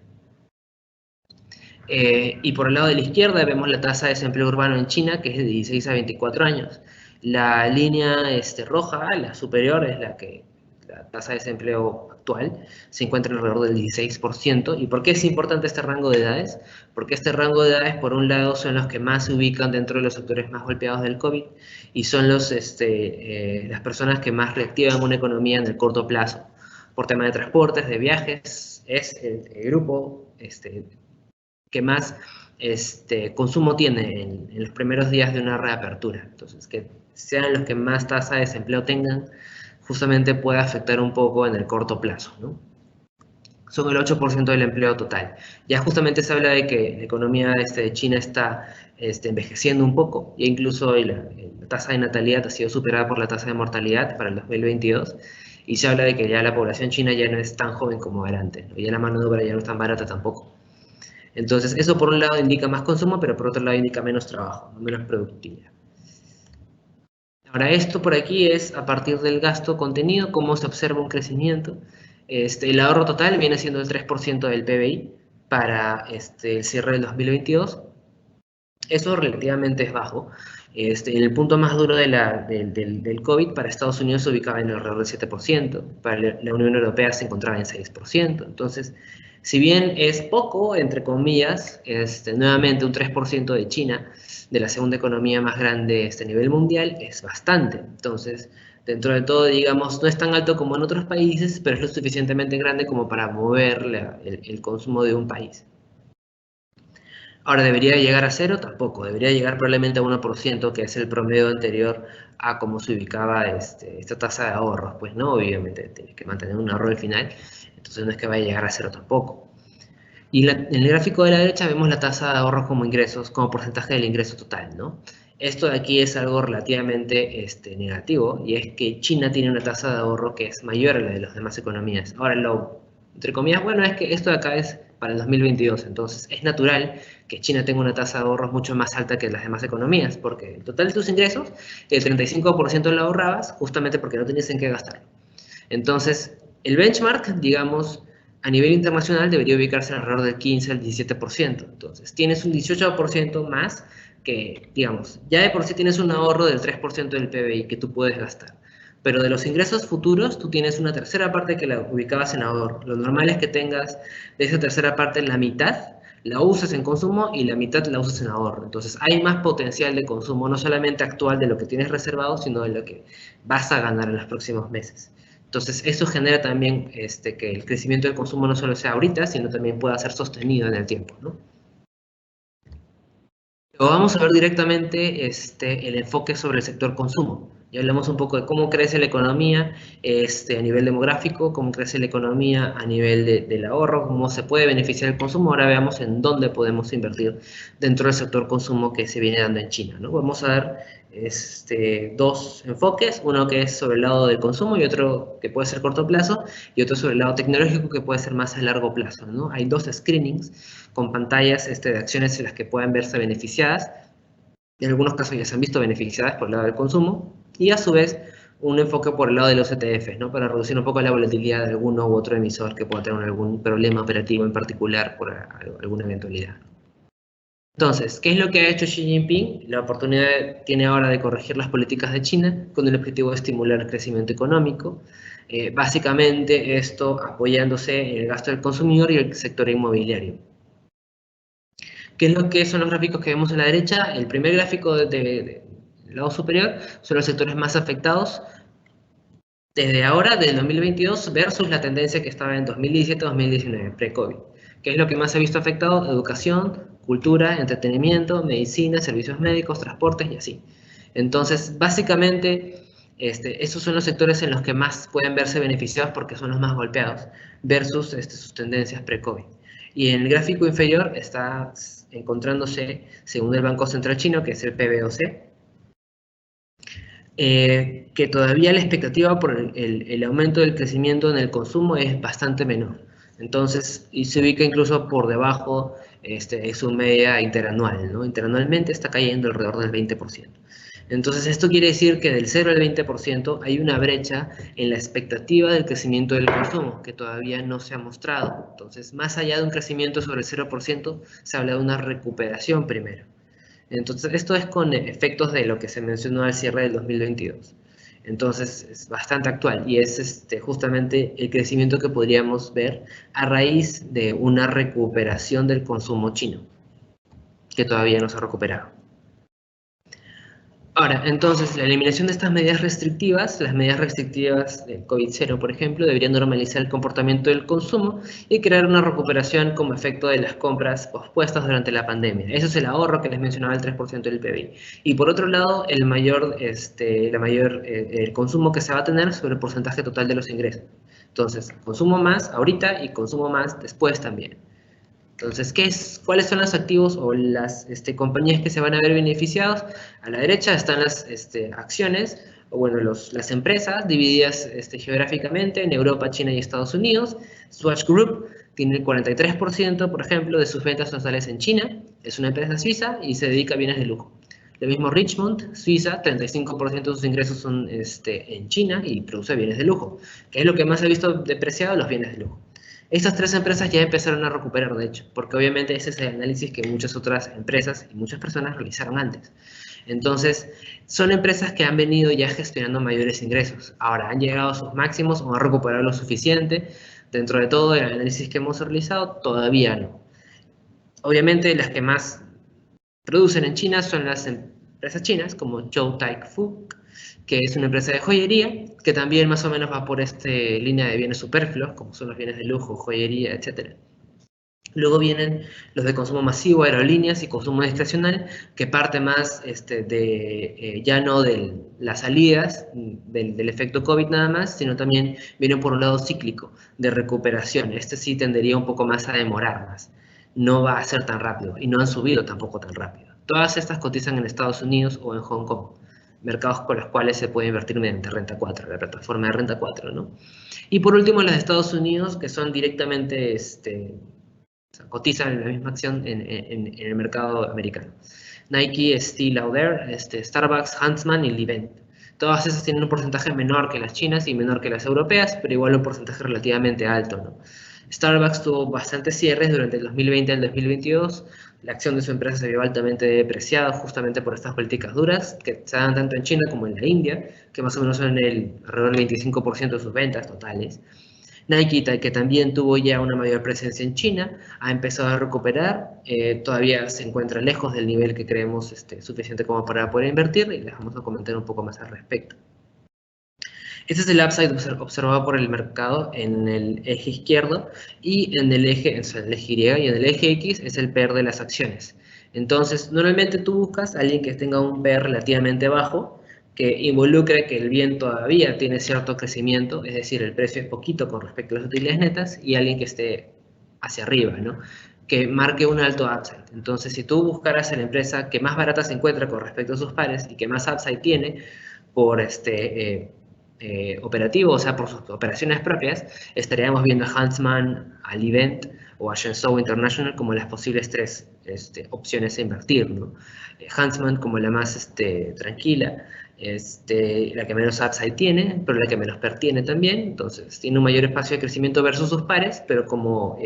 B: Y por el lado de la izquierda vemos la tasa de desempleo urbano en China, que es de 16 a 24 años. La línea roja, la superior, es la tasa de desempleo actual, se encuentra alrededor del 16%. ¿Y por qué es importante este rango de edades? Porque este rango de edades, por un lado, son los que más se ubican dentro de los sectores más golpeados del COVID y son las personas que más reactivan una economía en el corto plazo. Por tema de transportes, de viajes, es el grupo que más consumo tiene en los primeros días de una reapertura. Entonces, que sean los que más tasa de desempleo tengan, justamente puede afectar un poco en el corto plazo, ¿no? Son el 8% del empleo total. Ya justamente se habla de que la economía de China está envejeciendo un poco, e incluso la tasa de natalidad ha sido superada por la tasa de mortalidad para el 2022, y se habla de que ya la población china ya no es tan joven como era antes, ¿no? Y ya la mano de obra ya no es tan barata tampoco. Entonces, eso por un lado indica más consumo, pero por otro lado indica menos trabajo, menos productividad. Ahora, esto por aquí es a partir del gasto contenido, cómo se observa un crecimiento. El ahorro total viene siendo el 3% del PBI para el cierre del 2022. Eso relativamente es bajo. En el punto más duro del COVID, para Estados Unidos se ubicaba en alrededor del 7%, para la Unión Europea se encontraba en 6%. Entonces, si bien es poco, entre comillas, nuevamente un 3% de China, de la segunda economía más grande a nivel mundial, es bastante. Entonces, dentro de todo, digamos, no es tan alto como en otros países, pero es lo suficientemente grande como para mover el consumo de un país. Ahora, ¿debería llegar a cero? Tampoco. Debería llegar probablemente a 1%, que es el promedio anterior a cómo se ubicaba esta tasa de ahorros. Pues no, obviamente tienes que mantener un ahorro al final, entonces no es que vaya a llegar a cero tampoco. Y en el gráfico de la derecha vemos la tasa de ahorros como ingresos, como porcentaje del ingreso total, ¿no? Esto de aquí es algo relativamente negativo, y es que China tiene una tasa de ahorro que es mayor a la de las demás economías. Ahora, lo, entre comillas, bueno, es que esto de acá es para el 2022, entonces es natural que China tenga una tasa de ahorros mucho más alta que las demás economías, porque el total de tus ingresos, el 35% lo ahorrabas justamente porque no tenías en qué gastarlo. Entonces, el benchmark, digamos, a nivel internacional debería ubicarse alrededor del 15 al 17%. Entonces, tienes un 18% más que, digamos, ya de por sí tienes un ahorro del 3% del PBI que tú puedes gastar. Pero de los ingresos futuros, tú tienes una tercera parte que la ubicabas en ahorro. Lo normal es que tengas de esa tercera parte la mitad la usas en consumo y la mitad la usas en ahorro. Entonces, hay más potencial de consumo, no solamente actual de lo que tienes reservado, sino de lo que vas a ganar en los próximos meses. Entonces, eso genera también que el crecimiento del consumo no solo sea ahorita, sino también pueda ser sostenido en el tiempo, ¿no? Luego vamos a ver directamente el enfoque sobre el sector consumo. Ya hablamos un poco de cómo crece la economía a nivel demográfico, cómo crece la economía a nivel del ahorro, cómo se puede beneficiar el consumo. Ahora veamos en dónde podemos invertir dentro del sector consumo que se viene dando en China, ¿no? Vamos a ver dos enfoques, uno que es sobre el lado del consumo y otro que puede ser corto plazo, y otro sobre el lado tecnológico que puede ser más a largo plazo, ¿no? Hay dos screenings con pantallas de acciones en las que puedan verse beneficiadas. En algunos casos ya se han visto beneficiadas por el lado del consumo, y a su vez un enfoque por el lado de los ETFs, ¿no? Para reducir un poco la volatilidad de alguno u otro emisor que pueda tener algún problema operativo en particular por alguna eventualidad. Entonces, ¿qué es lo que ha hecho Xi Jinping? La oportunidad tiene ahora de corregir las políticas de China con el objetivo de estimular el crecimiento económico. Básicamente esto apoyándose en el gasto del consumidor y el sector inmobiliario. ¿Qué es lo que son los gráficos que vemos a la derecha? El primer gráfico del lado superior son los sectores más afectados desde ahora, del 2022, versus la tendencia que estaba en 2017-2019, pre-COVID. ¿Qué es lo que más se ha visto afectado? Educación, cultura, entretenimiento, medicina, servicios médicos, transportes y así. Entonces, básicamente, esos son los sectores en los que más pueden verse beneficiados porque son los más golpeados, versus sus tendencias pre-COVID. Y en el gráfico inferior está encontrándose, según el Banco Central Chino, que es el PBOC, que todavía la expectativa por el aumento del crecimiento en el consumo es bastante menor. Entonces, y se ubica incluso por debajo de su media interanual, ¿no? Interanualmente está cayendo alrededor del 20%. Entonces, esto quiere decir que del 0 al 20% hay una brecha en la expectativa del crecimiento del consumo, que todavía no se ha mostrado. Entonces, más allá de un crecimiento sobre el 0%, se habla de una recuperación primero. Entonces, esto es con efectos de lo que se mencionó al cierre del 2022. Entonces, es bastante actual y es justamente el crecimiento que podríamos ver a raíz de una recuperación del consumo chino, que todavía no se ha recuperado. Ahora, entonces, la eliminación de estas medidas restrictivas, las medidas restrictivas del COVID-0, por ejemplo, deberían normalizar el comportamiento del consumo y crear una recuperación como efecto de las compras pospuestas durante la pandemia. Eso es el ahorro que les mencionaba, el 3% del PBI. Y por otro lado, el consumo que se va a tener sobre el porcentaje total de los ingresos. Entonces, consumo más ahorita y consumo más después también. Entonces, ¿cuáles son los activos o las compañías que se van a ver beneficiados? A la derecha están las acciones, o bueno, las empresas divididas geográficamente en Europa, China y Estados Unidos. Swatch Group tiene el 43%, por ejemplo, de sus ventas totales en China. Es una empresa suiza y se dedica a bienes de lujo. Lo mismo Richemont, Suiza, 35% de sus ingresos son en China y produce bienes de lujo, que es lo que más ha visto depreciado, los bienes de lujo. Estas tres empresas ya empezaron a recuperar, de hecho, porque obviamente ese es el análisis que muchas otras empresas y muchas personas realizaron antes. Entonces, son empresas que han venido ya gestionando mayores ingresos. Ahora, ¿han llegado a sus máximos o han recuperado lo suficiente? Dentro de todo el análisis que hemos realizado, todavía no. Obviamente, las que más producen en China son las empresas chinas, como Chow Tai Fook, que es una empresa de joyería, que también más o menos va por esta línea de bienes superfluos, como son los bienes de lujo, joyería, etc. Luego vienen los de consumo masivo, aerolíneas y consumo discrecional, que parte más ya no de las salidas del efecto COVID nada más, sino también vienen por un lado cíclico, de recuperación. Este sí tendería un poco más a demorar más. No va a ser tan rápido y no han subido tampoco tan rápido. Todas estas cotizan en Estados Unidos o en Hong Kong, mercados con los cuales se puede invertir mediante Renta 4, la plataforma de Renta 4, ¿no? Y por último, las de Estados Unidos, que son directamente o sea, cotizan en la misma acción en el mercado americano. Nike, Estée Lauder, Starbucks, Huntsman y Livent. Todas esas tienen un porcentaje menor que las chinas y menor que las europeas, pero igual un porcentaje relativamente alto, ¿no? Starbucks tuvo bastantes cierres durante el 2020 al 2022. La acción de su empresa se vio altamente depreciada justamente por estas políticas duras que se dan tanto en China como en la India, que más o menos son alrededor del 25% de sus ventas totales. Nike, que también tuvo ya una mayor presencia en China, ha empezado a recuperar, todavía se encuentra lejos del nivel que creemos suficiente como para poder invertir, y les vamos a comentar un poco más al respecto. Este es el upside observado por el mercado en el eje izquierdo, y en el eje, o sea, el eje Y y en el eje X es el PER de las acciones. Entonces, normalmente tú buscas a alguien que tenga un PER relativamente bajo, que involucre que el bien todavía tiene cierto crecimiento, es decir, el precio es poquito con respecto a las utilidades netas, y alguien que esté hacia arriba, ¿no? Que marque un alto upside. Entonces, si tú buscaras a la empresa que más barata se encuentra con respecto a sus pares y que más upside tiene por operativo, o sea, por sus operaciones propias, estaríamos viendo a Huntsman, a Livent o a Shenzhou International como las posibles tres opciones a invertir, ¿no? Huntsman como la más tranquila, la que menos upside tiene, pero la que menos PER tiene también, entonces tiene un mayor espacio de crecimiento versus sus pares, pero como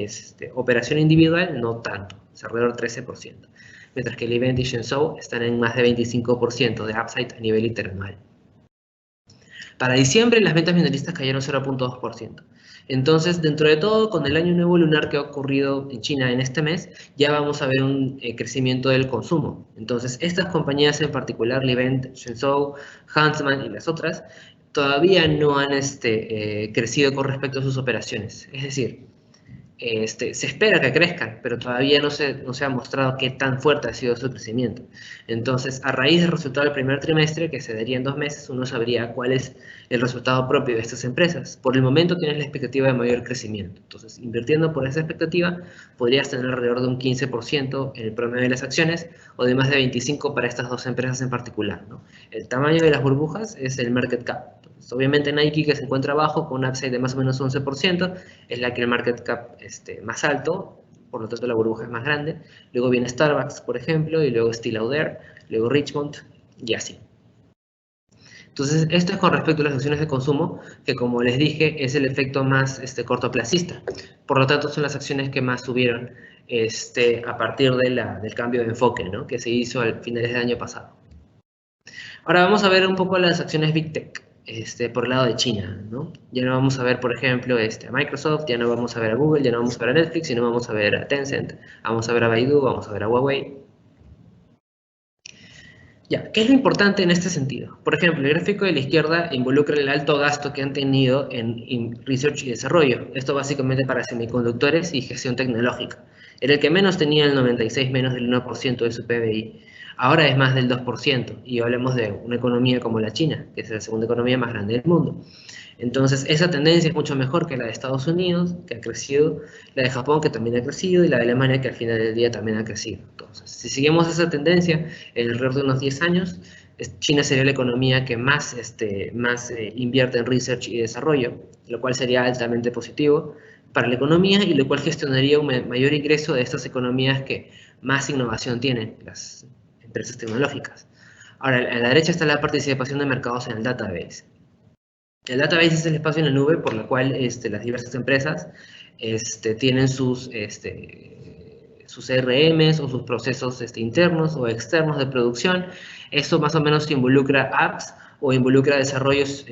B: operación individual, no tanto, es alrededor del 13%, mientras que Livent y Shenzhou están en más de 25% de upside a nivel interanual. Para diciembre las ventas minoristas cayeron 0.2%. Entonces, dentro de todo, con el año nuevo lunar que ha ocurrido en China en este mes, ya vamos a ver un crecimiento del consumo. Entonces, estas compañías en particular, Livent, Shenzhou, Huntsman y las otras, todavía no han crecido con respecto a sus operaciones. Es decir, se espera que crezcan, pero todavía no se ha mostrado qué tan fuerte ha sido su crecimiento. Entonces, a raíz del resultado del primer trimestre, que se daría en 2 meses, uno sabría cuál es el resultado propio de estas empresas. Por el momento tienes la expectativa de mayor crecimiento. Entonces, invirtiendo por esa expectativa, podrías tener alrededor de un 15% en el promedio de las acciones, o de más de 25% para estas dos empresas en particular, ¿no? El tamaño de las burbujas es el market cap. Entonces, obviamente Nike, que se encuentra abajo con un upside de más o menos 11%, es la que el market cap más alto, por lo tanto la burbuja es más grande. Luego viene Starbucks, por ejemplo, y luego Estée Lauder, luego Richmond, y así. Entonces, esto es con respecto a las acciones de consumo, que como les dije, es el efecto más cortoplacista. Por lo tanto, son las acciones que más subieron a partir del cambio de enfoque, ¿no?, que se hizo al finales del año pasado. Ahora vamos a ver un poco las acciones Big Tech. Por el lado de China, ¿no? Ya no vamos a ver, por ejemplo, a Microsoft, ya no vamos a ver a Google, ya no vamos a ver a Netflix, sino vamos a ver a Tencent, vamos a ver a Baidu, vamos a ver a Huawei. Ya, ¿qué es lo importante en este sentido? Por ejemplo, el gráfico de la izquierda involucra el alto gasto que han tenido en research y desarrollo. Esto básicamente para semiconductores y gestión tecnológica. Era el que menos tenía el 96, menos del 1% de su PBI. Ahora es más del 2%, y hablemos de una economía como la China, que es la segunda economía más grande del mundo. Entonces, esa tendencia es mucho mejor que la de Estados Unidos, que ha crecido, la de Japón, que también ha crecido, y la de Alemania, que al final del día también ha crecido. Entonces, si seguimos esa tendencia en alrededor de unos 10 años, China sería la economía que más invierte en research y desarrollo, lo cual sería altamente positivo para la economía, y lo cual gestionaría un mayor ingreso de estas economías que más innovación tienen, las empresas tecnológicas. Ahora, a la derecha está la participación de mercados en el database. El database es el espacio en la nube por el cual las diversas empresas tienen sus CRMs o sus procesos internos o externos de producción. Esto más o menos involucra apps o involucra desarrollos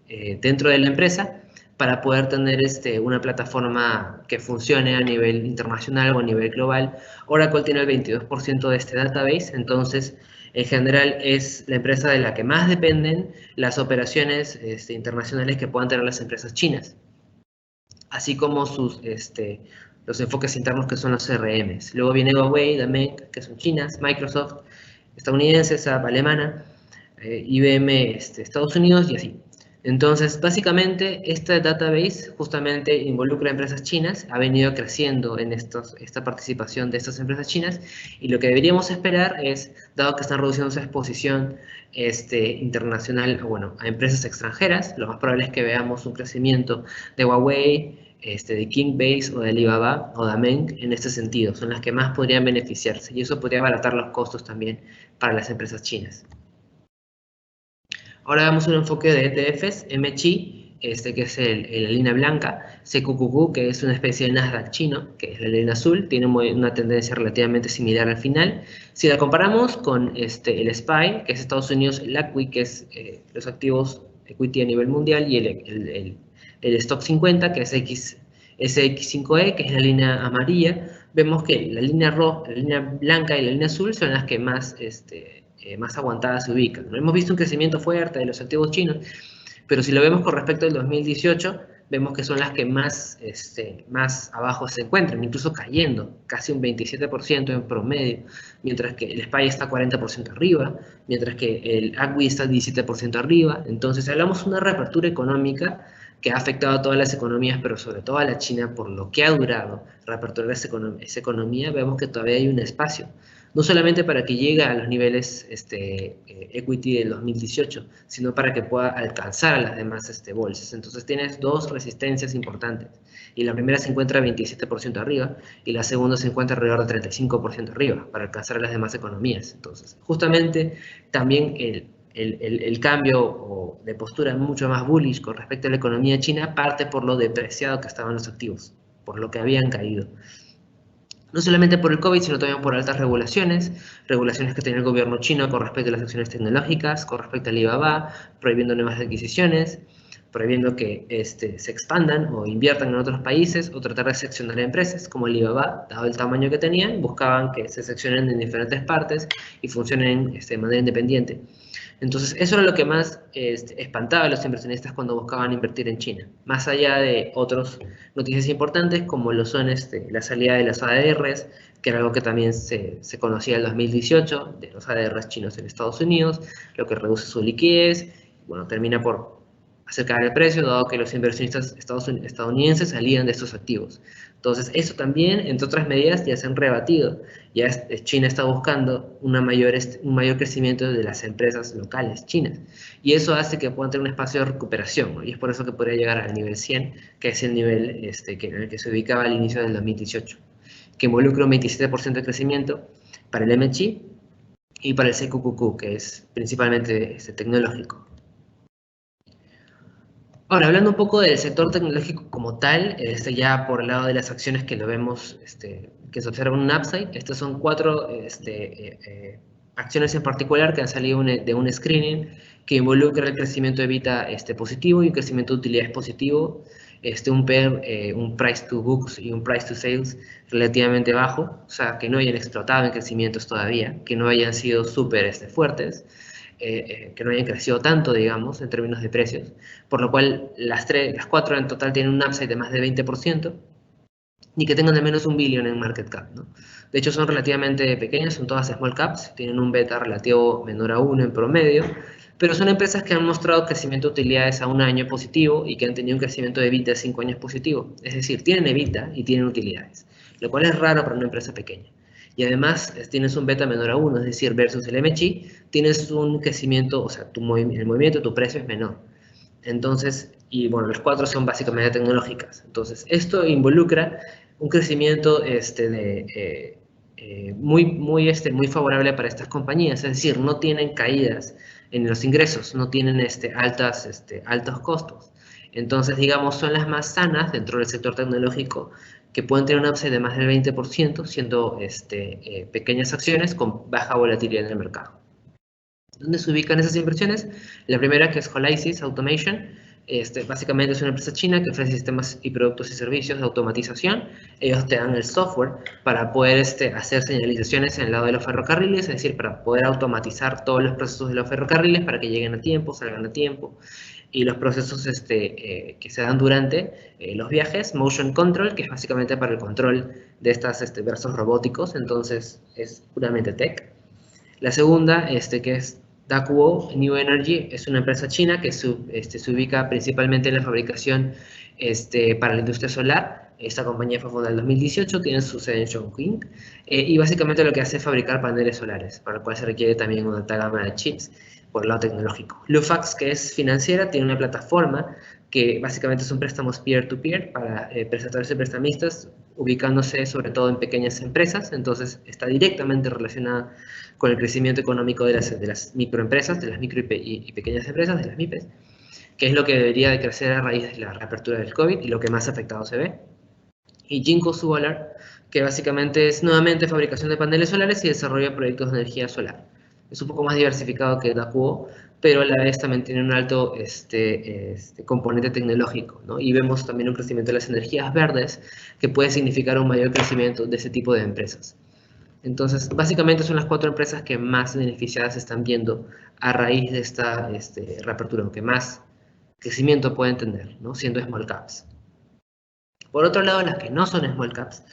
B: dentro de la empresa para poder tener una plataforma que funcione a nivel internacional o a nivel global. Oracle tiene el 22% de este database, entonces en general es la empresa de la que más dependen las operaciones internacionales que puedan tener las empresas chinas, así como los enfoques internos que son los CRMs. Luego viene Huawei también, que son chinas, Microsoft, estadounidense, SAP, alemana, IBM, Estados Unidos y así. Entonces, básicamente, esta database justamente involucra a empresas chinas, ha venido creciendo en esta participación de estas empresas chinas, y lo que deberíamos esperar es, dado que están reduciendo su exposición internacional, bueno, a empresas extranjeras, lo más probable es que veamos un crecimiento de Huawei, de Kingbase o de Alibaba o de Ameng en este sentido, son las que más podrían beneficiarse, y eso podría abaratar los costos también para las empresas chinas. Ahora damos un enfoque de ETFs, MCI, que es la línea blanca, CQQQ, que es una especie de Nasdaq chino, que es la línea azul, tiene una tendencia relativamente similar al final. Si la comparamos con el SPY, que es Estados Unidos, el ACWI, que es los activos equity a nivel mundial, y el Stock 50, que es SX5E, que es la línea amarilla, vemos que la línea blanca y la línea azul son las que más aguantadas se ubican. ¿No? Hemos visto un crecimiento fuerte de los activos chinos, pero si lo vemos con respecto al 2018, vemos que son las que más abajo se encuentran, incluso cayendo, casi un 27% en promedio, mientras que el SPY está 40% arriba, mientras que el ACWI está 17% arriba. Entonces hablamos de una reapertura económica que ha afectado a todas las economías, pero sobre todo a la China, por lo que ha durado reaperturar esa economía, vemos que todavía hay un espacio. No solamente para que llegue a los niveles equity del 2018, sino para que pueda alcanzar a las demás bolsas. Entonces tienes dos resistencias importantes, y la primera se encuentra 27% arriba, y la segunda se encuentra alrededor de 35% arriba, para alcanzar a las demás economías. Entonces, justamente, también el cambio de postura mucho más bullish con respecto a la economía china parte por lo depreciado que estaban los activos, por lo que habían caído. No solamente por el COVID, sino también por altas regulaciones que tenía el gobierno chino con respecto a las acciones tecnológicas, con respecto al Alibaba, prohibiendo nuevas adquisiciones, prohibiendo que se expandan o inviertan en otros países, o tratar de seccionar empresas, como Alibaba, dado el tamaño que tenían, buscaban que se seccionen en diferentes partes y funcionen de manera independiente. Entonces, eso era lo que más espantaba a los inversionistas cuando buscaban invertir en China. Más allá de otras noticias importantes, como lo son la salida de las ADRs, que era algo que también se conocía en el 2018, de los ADRs chinos en Estados Unidos, lo que reduce su liquidez, bueno, termina por acercar el precio, dado que los inversionistas estadounidenses salían de estos activos. Entonces, eso también, entre otras medidas, ya se han rebatido. Ya China está buscando un mayor crecimiento de las empresas locales chinas. Y eso hace que puedan tener un espacio de recuperación, ¿no? Y es por eso que podría llegar al nivel 100, que es el nivel en el que se ubicaba al inicio del 2018, que involucra un 27% de crecimiento para el MCI y para el CQQQ, que es principalmente tecnológico. Ahora, hablando un poco del sector tecnológico como tal, ya por el lado de las acciones que lo vemos, que se observa un upside, estas son 4 acciones en particular que han salido de un screening que involucra el crecimiento de EBITDA positivo y un crecimiento de utilidades positivo, un PER, un price to books y un price to sales relativamente bajo, o sea, que no hayan explotado en crecimientos todavía, que no hayan sido súper fuertes, que no hayan crecido tanto, digamos, en términos de precios, por lo cual las 4 en total tienen un upside de más de 20%, y que tengan al menos $1 billón en market cap, ¿no? De hecho, son relativamente pequeñas, son todas small caps, tienen un beta relativo menor a 1 en promedio, pero son empresas que han mostrado crecimiento de utilidades a un año positivo y que han tenido un crecimiento de EBITDA de 5 años positivo. Es decir, tienen EBITDA y tienen utilidades, lo cual es raro para una empresa pequeña. Y además tienes un beta menor a 1, es decir, versus el MCI, tienes un crecimiento, o sea, el movimiento de tu precio es menor. Entonces, y bueno, los 4 son básicamente tecnológicas. Entonces, esto involucra un crecimiento muy favorable para estas compañías, es decir, no tienen caídas en los ingresos, no tienen altos costos. Entonces, digamos, son las más sanas dentro del sector tecnológico, que pueden tener un upside de más del 20%, siendo pequeñas acciones con baja volatilidad en el mercado. ¿Dónde se ubican esas inversiones? La primera, que es Holysys Automation, básicamente es una empresa china que ofrece sistemas y productos y servicios de automatización. Ellos te dan el software para poder hacer señalizaciones en el lado de los ferrocarriles, es decir, para poder automatizar todos los procesos de los ferrocarriles para que lleguen a tiempo, salgan a tiempo, y los procesos que se dan durante los viajes. Motion Control, que es básicamente para el control de estos brazos robóticos, entonces es puramente tech. La segunda, que es Dakuo New Energy, es una empresa china que se ubica principalmente en la fabricación para la industria solar. Esta compañía fue fundada en 2018, tiene su sede en Chongqing, y básicamente lo que hace es fabricar paneles solares, para lo cual se requiere también una alta gama de chips por el lado tecnológico. Lufax, que es financiera, tiene una plataforma que básicamente son préstamos peer-to-peer para prestatarios y prestamistas, ubicándose sobre todo en pequeñas empresas, entonces está directamente relacionada con el crecimiento económico de las microempresas, de las micro y pequeñas empresas, de las MIPES, que es lo que debería de crecer a raíz de la reapertura del COVID y lo que más afectado se ve. Y Jinko Solar, que básicamente es nuevamente fabricación de paneles solares y desarrollo de proyectos de energía solar. Es un poco más diversificado que Dakuo, pero a la vez también tiene un alto componente tecnológico, ¿no? Y vemos también un crecimiento de las energías verdes, que puede significar un mayor crecimiento de ese tipo de empresas. Entonces, básicamente son las 4 empresas que más beneficiadas se están viendo a raíz de esta reapertura, aunque más crecimiento pueden tener, ¿no? Siendo small caps. Por otro lado, las que no son small caps,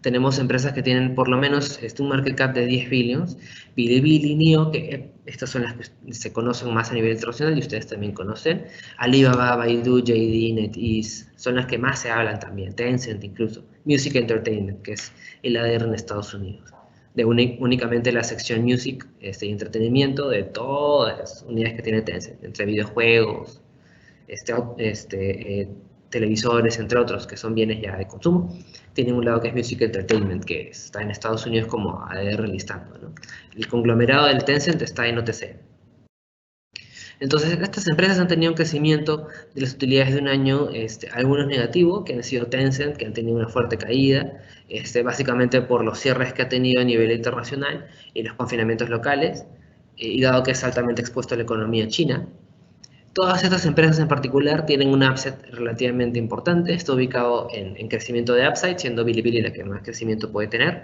B: tenemos empresas que tienen por lo menos un market cap de 10 billions, Bilibili, NIO, que estas son las que se conocen más a nivel internacional y ustedes también conocen, Alibaba, Baidu, JD, NetEase, son las que más se hablan también, Tencent incluso, Music Entertainment, que es el ADR en Estados Unidos, de únicamente la sección Music y entretenimiento de todas las unidades que tiene Tencent, entre videojuegos, televisores, entre otros, que son bienes ya de consumo. Tienen un lado que es Music Entertainment, que está en Estados Unidos como ADR listando, ¿no? El conglomerado del Tencent está en OTC. Entonces, estas empresas han tenido un crecimiento de las utilidades de un año, algunos negativo, que han sido Tencent, que han tenido una fuerte caída, básicamente por los cierres que ha tenido a nivel internacional y los confinamientos locales, y dado que es altamente expuesto a la economía china. Todas estas empresas en particular tienen un upside relativamente importante, está ubicado en crecimiento de upside, siendo Bilibili la que más crecimiento puede tener.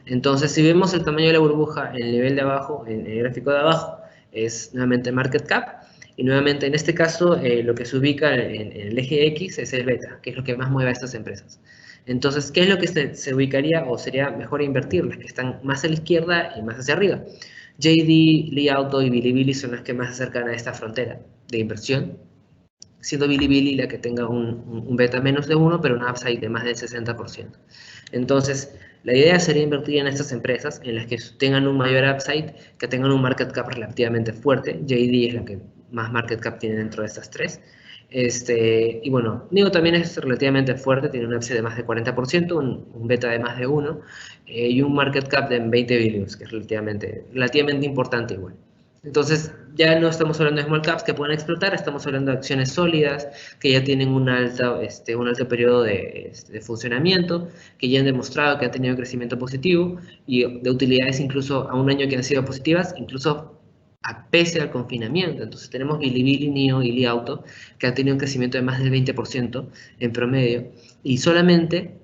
B: Entonces, si vemos el tamaño de la burbuja en el nivel de abajo, en el gráfico de abajo, es nuevamente market cap, y nuevamente en este caso lo que se ubica en el eje X es el beta, que es lo que más mueve a estas empresas. Entonces, ¿qué es lo que se ubicaría o sería mejor invertir? Las que están más a la izquierda y más hacia arriba. JD, Li Auto y Bilibili son las que más se acercan a esta frontera de inversión, siendo Bilibili la que tenga un beta menos de 1, pero un upside de más del 60%. Entonces, la idea sería invertir en estas empresas en las que tengan un mayor upside, que tengan un market cap relativamente fuerte. JD es la que más market cap tiene dentro de estas 3. Y bueno, NIO también es relativamente fuerte, tiene un upside de más de 40%, un beta de más de 1, y un market cap de 20 billions, que es relativamente importante igual. Entonces, ya no estamos hablando de small caps que pueden explotar, estamos hablando de acciones sólidas, que ya tienen un alto periodo de funcionamiento, que ya han demostrado que han tenido crecimiento positivo, y de utilidades incluso a un año que han sido positivas, incluso a pese al confinamiento. Entonces tenemos Bilibili, NIO y Li Auto, que han tenido un crecimiento de más del 20% en promedio, y solamente,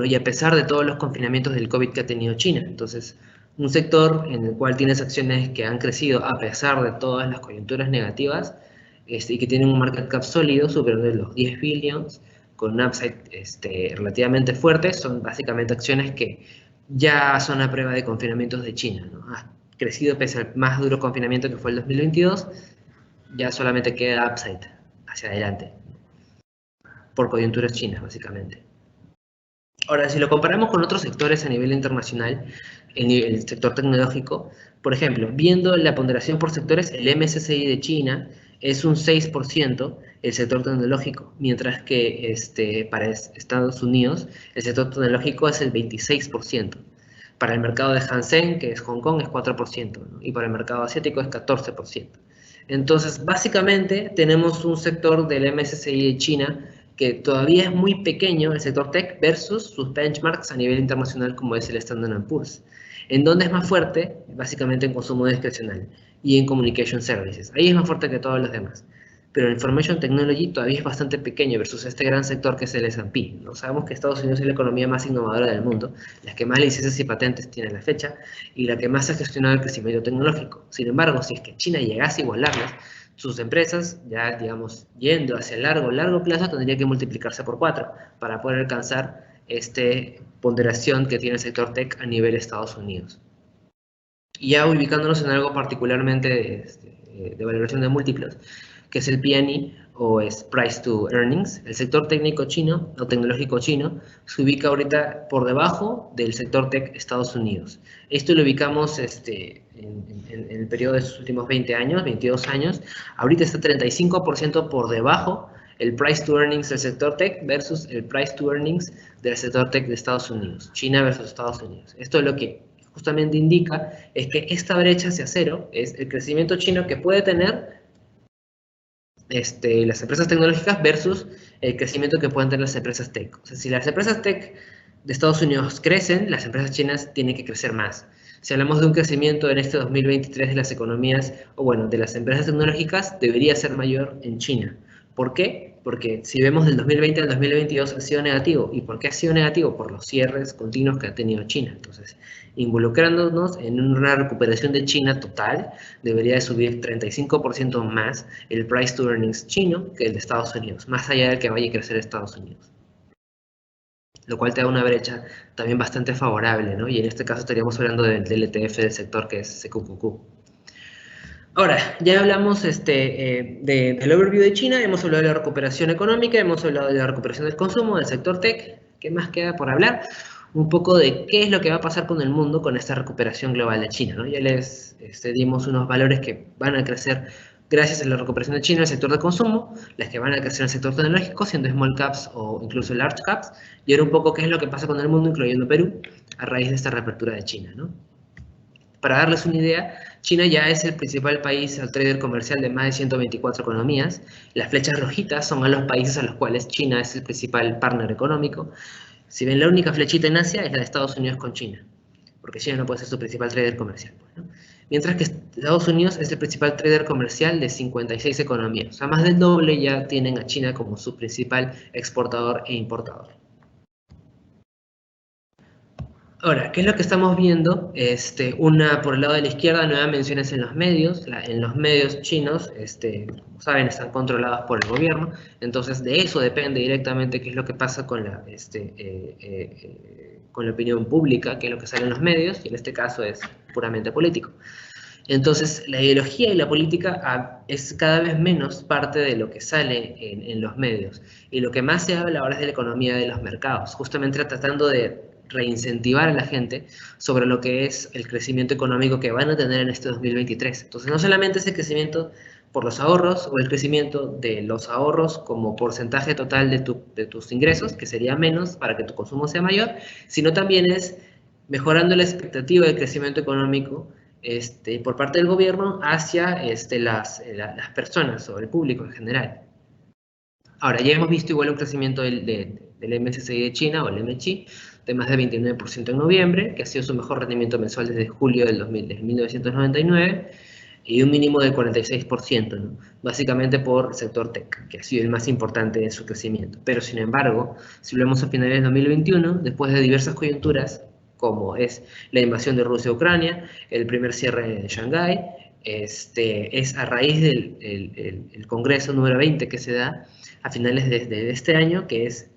B: y a pesar de todos los confinamientos del COVID que ha tenido China. Entonces, un sector en el cual tienes acciones que han crecido a pesar de todas las coyunturas negativas, y que tienen un market cap sólido, superior de los 10 billions, con un upside relativamente fuerte, son básicamente acciones que ya son a prueba de confinamientos de China, ¿no? Ha crecido pese al más duro confinamiento que fue el 2022, ya solamente queda upside hacia adelante, por coyunturas chinas, básicamente. Ahora, si lo comparamos con otros sectores a nivel internacional, el sector tecnológico, por ejemplo, viendo la ponderación por sectores, el MSCI de China es un 6%, el sector tecnológico, mientras que para Estados Unidos el sector tecnológico es el 26%. Para el mercado de Hansen, que es Hong Kong, es 4%, ¿no? Y para el mercado asiático es 14%. Entonces, básicamente, tenemos un sector del MSCI de China que todavía es muy pequeño, el sector tech, versus sus benchmarks a nivel internacional, como es el Standard & Poor's. ¿En dónde es más fuerte? Básicamente en consumo discrecional y en communication services. Ahí es más fuerte que todos los demás. Pero el information technology todavía es bastante pequeño versus este gran sector que es el S&P, ¿no? Sabemos que Estados Unidos es la economía más innovadora del mundo, la que más licencias y patentes tiene a la fecha, y la que más ha gestionado el crecimiento tecnológico. Sin embargo, si es que China llegase a igualarlas, sus empresas, ya digamos, yendo hacia el largo plazo, tendría que multiplicarse por 4 para poder alcanzar esta ponderación que tiene el sector tech a nivel de Estados Unidos. Y ya ubicándonos en algo particularmente de valoración de múltiplos, que es el P/E o es Price to Earnings, el sector técnico chino o tecnológico chino se ubica ahorita por debajo del sector tech Estados Unidos. Esto lo ubicamos en el periodo de estos últimos 20 años, 22 años. Ahorita está 35% por debajo el Price to Earnings del sector tech versus el Price to Earnings del sector tech de Estados Unidos, China versus Estados Unidos. Esto es lo que justamente indica es que esta brecha hacia cero es el crecimiento chino que puede tener las empresas tecnológicas versus el crecimiento que pueden tener las empresas tech. O sea, si las empresas tech de Estados Unidos crecen, las empresas chinas tienen que crecer más. Si hablamos de un crecimiento en este 2023 de las economías, o bueno, de las empresas tecnológicas, debería ser mayor en China. ¿Por qué? Porque si vemos del 2020 al 2022 ha sido negativo. ¿Y por qué ha sido negativo? Por los cierres continuos que ha tenido China. Entonces, involucrándonos en una recuperación de China total, debería de subir 35% más el price to earnings chino que el de Estados Unidos, más allá del que vaya a crecer Estados Unidos. Lo cual te da una brecha también bastante favorable, ¿no? Y en este caso estaríamos hablando del ETF del sector que es CQQQ. Ahora, ya hablamos del overview de China, hemos hablado de la recuperación económica, hemos hablado de la recuperación del consumo, del sector tech. ¿Qué más queda por hablar? Un poco de qué es lo que va a pasar con el mundo con esta recuperación global de China, ¿no? Ya les dimos unos valores que van a crecer gracias a la recuperación de China en el sector de consumo, las que van a crecer en el sector tecnológico, siendo small caps o incluso large caps, y ahora un poco qué es lo que pasa con el mundo, incluyendo Perú, a raíz de esta reapertura de China, ¿no? Para darles una idea, China ya es el principal país al trader comercial de más de 124 economías. Las flechas rojitas son a los países a los cuales China es el principal partner económico. Si ven, la única flechita en Asia es la de Estados Unidos con China, porque China no puede ser su principal trader comercial, ¿no? Mientras que Estados Unidos es el principal trader comercial de 56 economías. O sea, más del doble ya tienen a China como su principal exportador e importador. Ahora, ¿qué es lo que estamos viendo? Una por el lado de la izquierda, nuevas menciones en los medios. En los medios chinos, como saben, están controlados por el gobierno. Entonces, de eso depende directamente qué es lo que pasa con la opinión pública, qué es lo que sale en los medios, y en este caso es puramente político. Entonces, la ideología y la política es cada vez menos parte de lo que sale en los medios. Y lo que más se habla ahora es de la economía de los mercados, justamente tratando de reincentivar a la gente sobre lo que es el crecimiento económico que van a tener en este 2023. Entonces, no solamente es el crecimiento por los ahorros o el crecimiento de los ahorros como porcentaje total de tus ingresos, que sería menos para que tu consumo sea mayor, sino también es mejorando la expectativa de crecimiento económico por parte del gobierno hacia las personas o el público en general. Ahora, ya hemos visto igual un crecimiento del MSCI de China o el MSCI de más de 29% en noviembre, que ha sido su mejor rendimiento mensual desde julio del 1999, y un mínimo del 46%, ¿no? Básicamente por el sector tech, que ha sido el más importante en su crecimiento. Pero, sin embargo, si lo vemos a finales de 2021, después de diversas coyunturas, como es la invasión de Rusia a Ucrania, el primer cierre de Shanghái, es a raíz del Congreso número 20 que se da a finales de este año, que es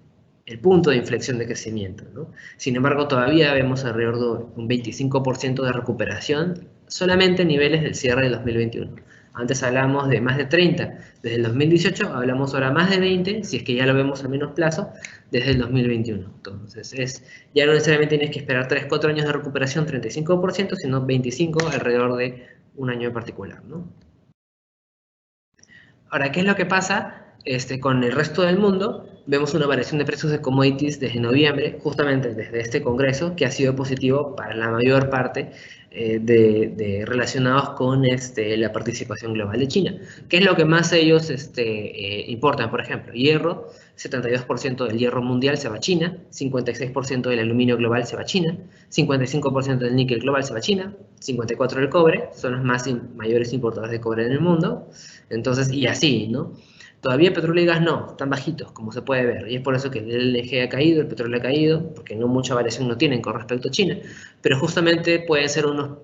B: el punto de inflexión de crecimiento, ¿no? Sin embargo, todavía vemos alrededor de un 25% de recuperación solamente en niveles del cierre del 2021. Antes hablábamos de más de 30 desde el 2018, hablamos ahora más de 20, si es que ya lo vemos a menos plazo, desde el 2021. Entonces, ya no necesariamente tienes que esperar 3-4 años de recuperación, 35%, sino 25 alrededor de un año en particular, ¿no? Ahora, ¿qué es lo que pasa con el resto del mundo, vemos una variación de precios de commodities desde noviembre, justamente desde este congreso, que ha sido positivo para la mayor parte relacionados con la participación global de China. ¿Qué es lo que más ellos importan? Por ejemplo, hierro, 72% del hierro mundial se va a China, 56% del aluminio global se va a China, 55% del níquel global se va a China, 54% del cobre, son los mayores importadores de cobre en el mundo, entonces, y así, ¿no? Todavía petróleo y gas no, están bajitos, como se puede ver, y es por eso que el LNG ha caído, el petróleo ha caído, porque no mucha variación no tienen con respecto a China, pero justamente pueden ser unos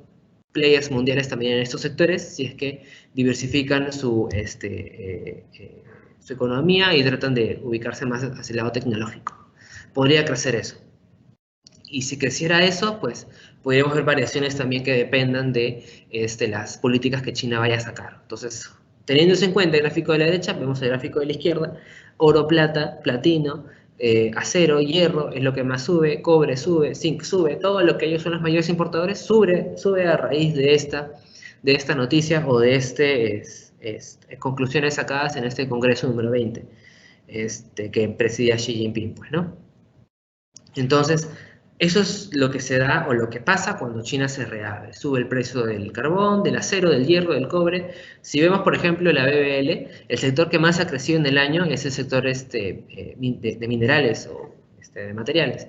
B: players mundiales también en estos sectores si es que diversifican su economía y tratan de ubicarse más hacia el lado tecnológico. Podría crecer eso. Y si creciera eso, pues podríamos ver variaciones también que dependan de las políticas que China vaya a sacar. Entonces, teniéndose en cuenta el gráfico de la derecha, vemos el gráfico de la izquierda, oro, plata, platino, acero, hierro es lo que más sube, cobre sube, zinc sube, todo lo que ellos son los mayores importadores sube a raíz de esta noticia o de conclusiones sacadas en este congreso número 20 que presidía Xi Jinping, pues, ¿no? Entonces, eso es lo que se da o lo que pasa cuando China se reabre. Sube el precio del carbón, del acero, del hierro, del cobre. Si vemos, por ejemplo, la BBL, el sector que más ha crecido en el año es el sector de minerales o de materiales,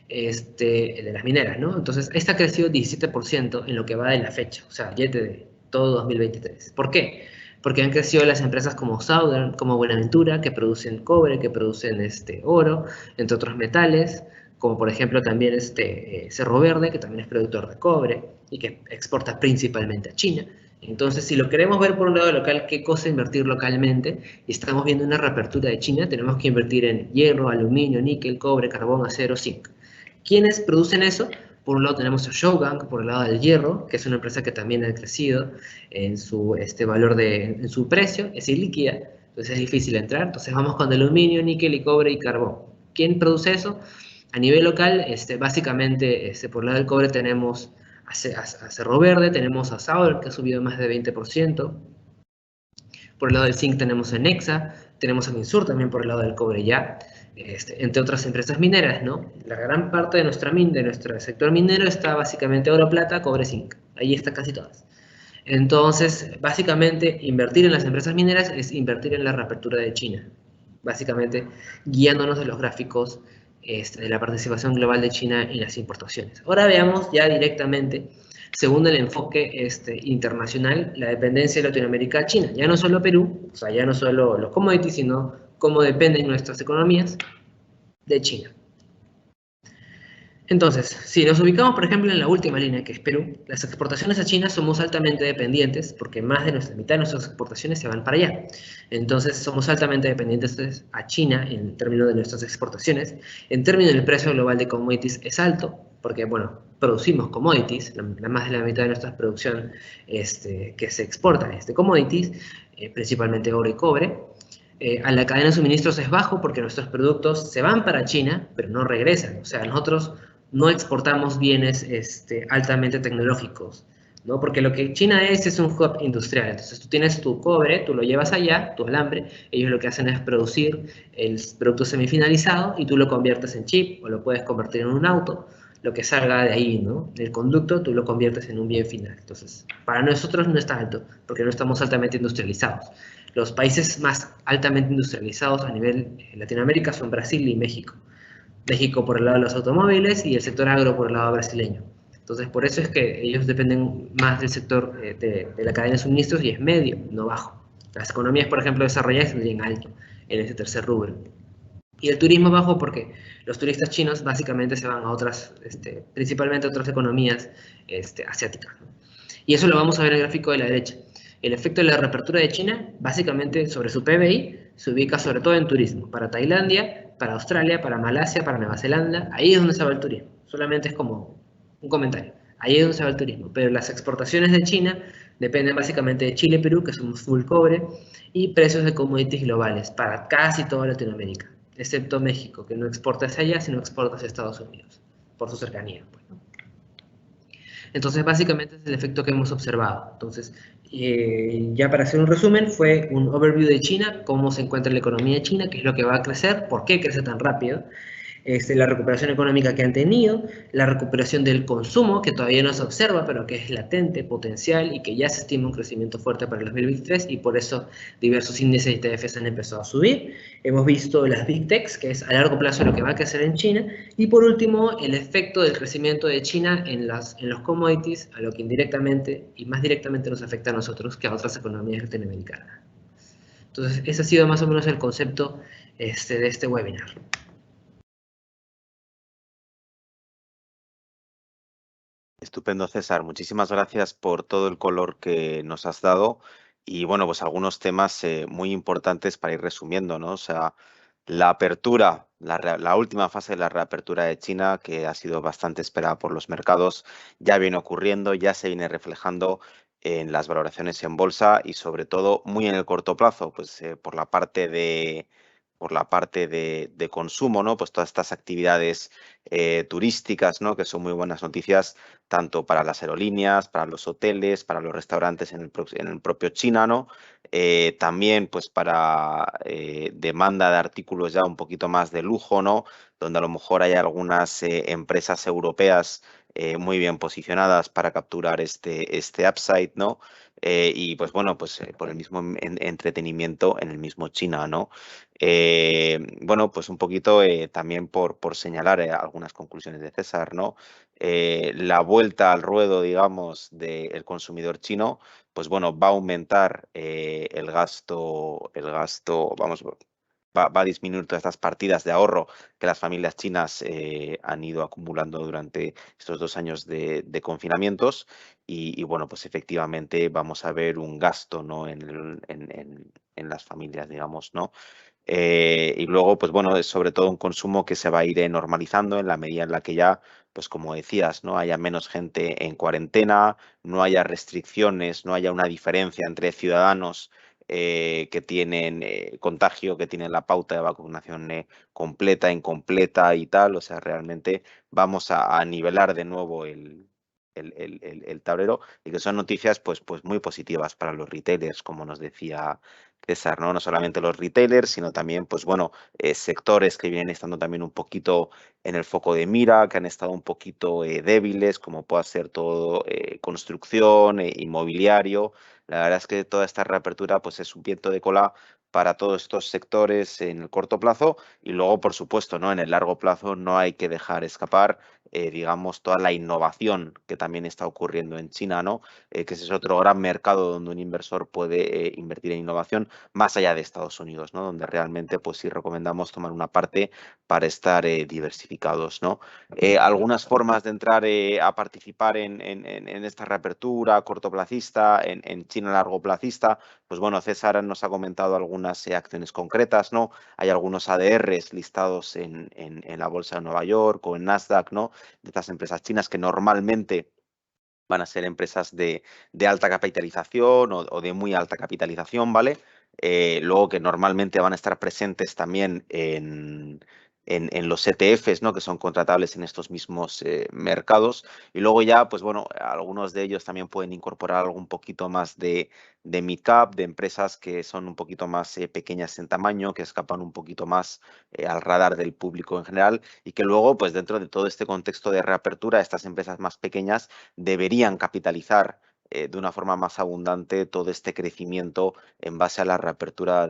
B: de las mineras, ¿no? Entonces, esta ha crecido 17% en lo que va de la fecha, o sea, de todo 2023. ¿Por qué? Porque han crecido las empresas como Southern, como Buenaventura, que producen cobre, que producen oro, entre otros metales, como por ejemplo también Cerro Verde, que también es productor de cobre y que exporta principalmente a China. Entonces, si lo queremos ver por un lado local, qué cosa invertir localmente, y estamos viendo una reapertura de China, tenemos que invertir en hierro, aluminio, níquel, cobre, carbón, acero, zinc. ¿Quiénes producen eso? Por un lado tenemos a Shougang, por el lado del hierro, que es una empresa que también ha crecido en su valor en su precio, es ilíquida, entonces es difícil entrar. Entonces vamos con aluminio, níquel y cobre y carbón. ¿Quién produce eso? A nivel local, básicamente, por el lado del cobre tenemos a Cerro Verde, tenemos a Sauer, que ha subido más de 20%. Por el lado del zinc tenemos a Nexa, tenemos a Minsur también por el lado del cobre ya, entre otras empresas mineras, ¿no? La gran parte de nuestro sector minero está básicamente oro, plata, cobre, zinc. Ahí está casi todas. Entonces, básicamente, invertir en las empresas mineras es invertir en la reapertura de China. Básicamente, guiándonos de los gráficos de la participación global de China en las importaciones. Ahora veamos ya directamente, según el enfoque internacional, la dependencia de Latinoamérica a China. Ya no solo Perú, o sea, ya no solo los commodities, sino cómo dependen nuestras economías de China. Entonces, si nos ubicamos, por ejemplo, en la última línea, que es Perú, las exportaciones a China somos altamente dependientes, porque más de la mitad de nuestras exportaciones se van para allá. Entonces, somos altamente dependientes a China en términos de nuestras exportaciones. En términos del precio global de commodities es alto, porque, bueno, producimos commodities, más de la mitad de nuestra producción que se exporta es de commodities, principalmente oro y cobre. A la cadena de suministros es bajo porque nuestros productos se van para China, pero no regresan. O sea, nosotros no exportamos bienes altamente tecnológicos, ¿no? Porque lo que China es un hub industrial. Entonces tú tienes tu cobre, tú lo llevas allá, tu alambre, ellos lo que hacen es producir el producto semifinalizado y tú lo conviertes en chip o lo puedes convertir en un auto. Lo que salga de ahí, ¿no? Del conducto, tú lo conviertes en un bien final. Entonces, para nosotros no está alto, porque no estamos altamente industrializados. Los países más altamente industrializados a nivel Latinoamérica son Brasil y México. México por el lado de los automóviles y el sector agro por el lado brasileño. Entonces, por eso es que ellos dependen más del sector de la cadena de suministros y es medio, no bajo. Las economías, por ejemplo, desarrolladas tendrían alto en ese tercer rubro. Y el turismo bajo porque los turistas chinos básicamente se van a otras, principalmente a otras economías asiáticas, ¿no? Y eso lo vamos a ver en el gráfico de la derecha. El efecto de la reapertura de China, básicamente sobre su PBI, se ubica sobre todo en turismo, para Tailandia, para Australia, para Malasia, para Nueva Zelanda, ahí es donde se va el turismo. Solamente es como un comentario. Ahí es donde se va el turismo. Pero las exportaciones de China dependen básicamente de Chile y Perú, que somos full cobre, y precios de commodities globales para casi toda Latinoamérica, excepto México, que no exporta hacia allá, sino exporta hacia Estados Unidos, por su cercanía, pues, ¿no? Entonces, básicamente es el efecto que hemos observado. Entonces, Ya para hacer un resumen, fue un overview de China, cómo se encuentra la economía de China, qué es lo que va a crecer, por qué crece tan rápido, la recuperación económica que han tenido, la recuperación del consumo, que todavía no se observa, pero que es latente, potencial, y que ya se estima un crecimiento fuerte para el 2023, y por eso diversos índices de ITF han empezado a subir. Hemos visto las Big Techs, que es a largo plazo lo que va a crecer en China, y por último, el efecto del crecimiento de China en los commodities, a lo que indirectamente y más directamente nos afecta a nosotros que a otras economías latinoamericanas. Entonces, ese ha sido más o menos el concepto de este webinar.
A: Estupendo, César. Muchísimas gracias por todo el color que nos has dado y, bueno, pues algunos temas muy importantes para ir resumiendo, ¿no? O sea, la apertura, la última fase de la reapertura de China, que ha sido bastante esperada por los mercados, ya viene ocurriendo, ya se viene reflejando en las valoraciones en bolsa y, sobre todo, muy en el corto plazo, pues por la parte de consumo, ¿no? Pues todas estas actividades turísticas, ¿no? Que son muy buenas noticias tanto para las aerolíneas, para los hoteles, para los restaurantes en el propio China, ¿no? También pues para demanda de artículos ya un poquito más de lujo, ¿no? Donde a lo mejor hay algunas empresas europeas muy bien posicionadas para capturar este upside, ¿no? Y pues bueno, pues por el mismo entretenimiento en el mismo China, ¿no? Bueno, pues un poquito también por señalar algunas conclusiones de César, ¿no? La vuelta al ruedo, digamos, del consumidor chino, pues bueno, va a aumentar vamos, va a disminuir todas estas partidas de ahorro que las familias chinas han ido acumulando durante estos 2 años de confinamientos y, bueno, pues efectivamente vamos a ver un gasto, ¿no? En las familias, digamos, ¿no? Y luego, pues bueno, es sobre todo un consumo que se va a ir normalizando en la medida en la que ya, pues como decías, no haya menos gente en cuarentena, no haya restricciones, no haya una diferencia entre ciudadanos que tienen contagio, que tienen la pauta de vacunación completa, incompleta y tal. O sea, realmente vamos a nivelar de nuevo el tablero y que son noticias pues muy positivas para los retailers, como nos decía César, ¿no? No solamente los retailers, sino también, pues bueno, sectores que vienen estando también un poquito en el foco de mira, que han estado un poquito débiles, como puede ser todo construcción, inmobiliario. La verdad es que toda esta reapertura pues es un viento de cola para todos estos sectores en el corto plazo y luego, por supuesto, ¿no? En el largo plazo no hay que dejar escapar, digamos, toda la innovación que también está ocurriendo en China, ¿no? Que ese es otro gran mercado donde un inversor puede invertir en innovación más allá de Estados Unidos, ¿no? Donde realmente pues sí recomendamos tomar una parte para estar diversificados, ¿no? Algunas formas de entrar a participar en esta reapertura cortoplacista, en China largoplacista, pues bueno, César nos ha comentado algunas acciones concretas, ¿no? Hay algunos ADRs listados en la Bolsa de Nueva York o en Nasdaq, ¿no? De estas empresas chinas que normalmente van a ser empresas de alta capitalización o de muy alta capitalización, ¿vale? Luego que normalmente van a estar presentes también en los ETFs, ¿no? Que son contratables en estos mismos mercados. Y luego ya, pues bueno, algunos de ellos también pueden incorporar algo un poquito más de mid-cap, de empresas que son un poquito más pequeñas en tamaño, que escapan un poquito más al radar del público en general y que luego, pues dentro de todo este contexto de reapertura, estas empresas más pequeñas deberían capitalizar de una forma más abundante todo este crecimiento en base a la reapertura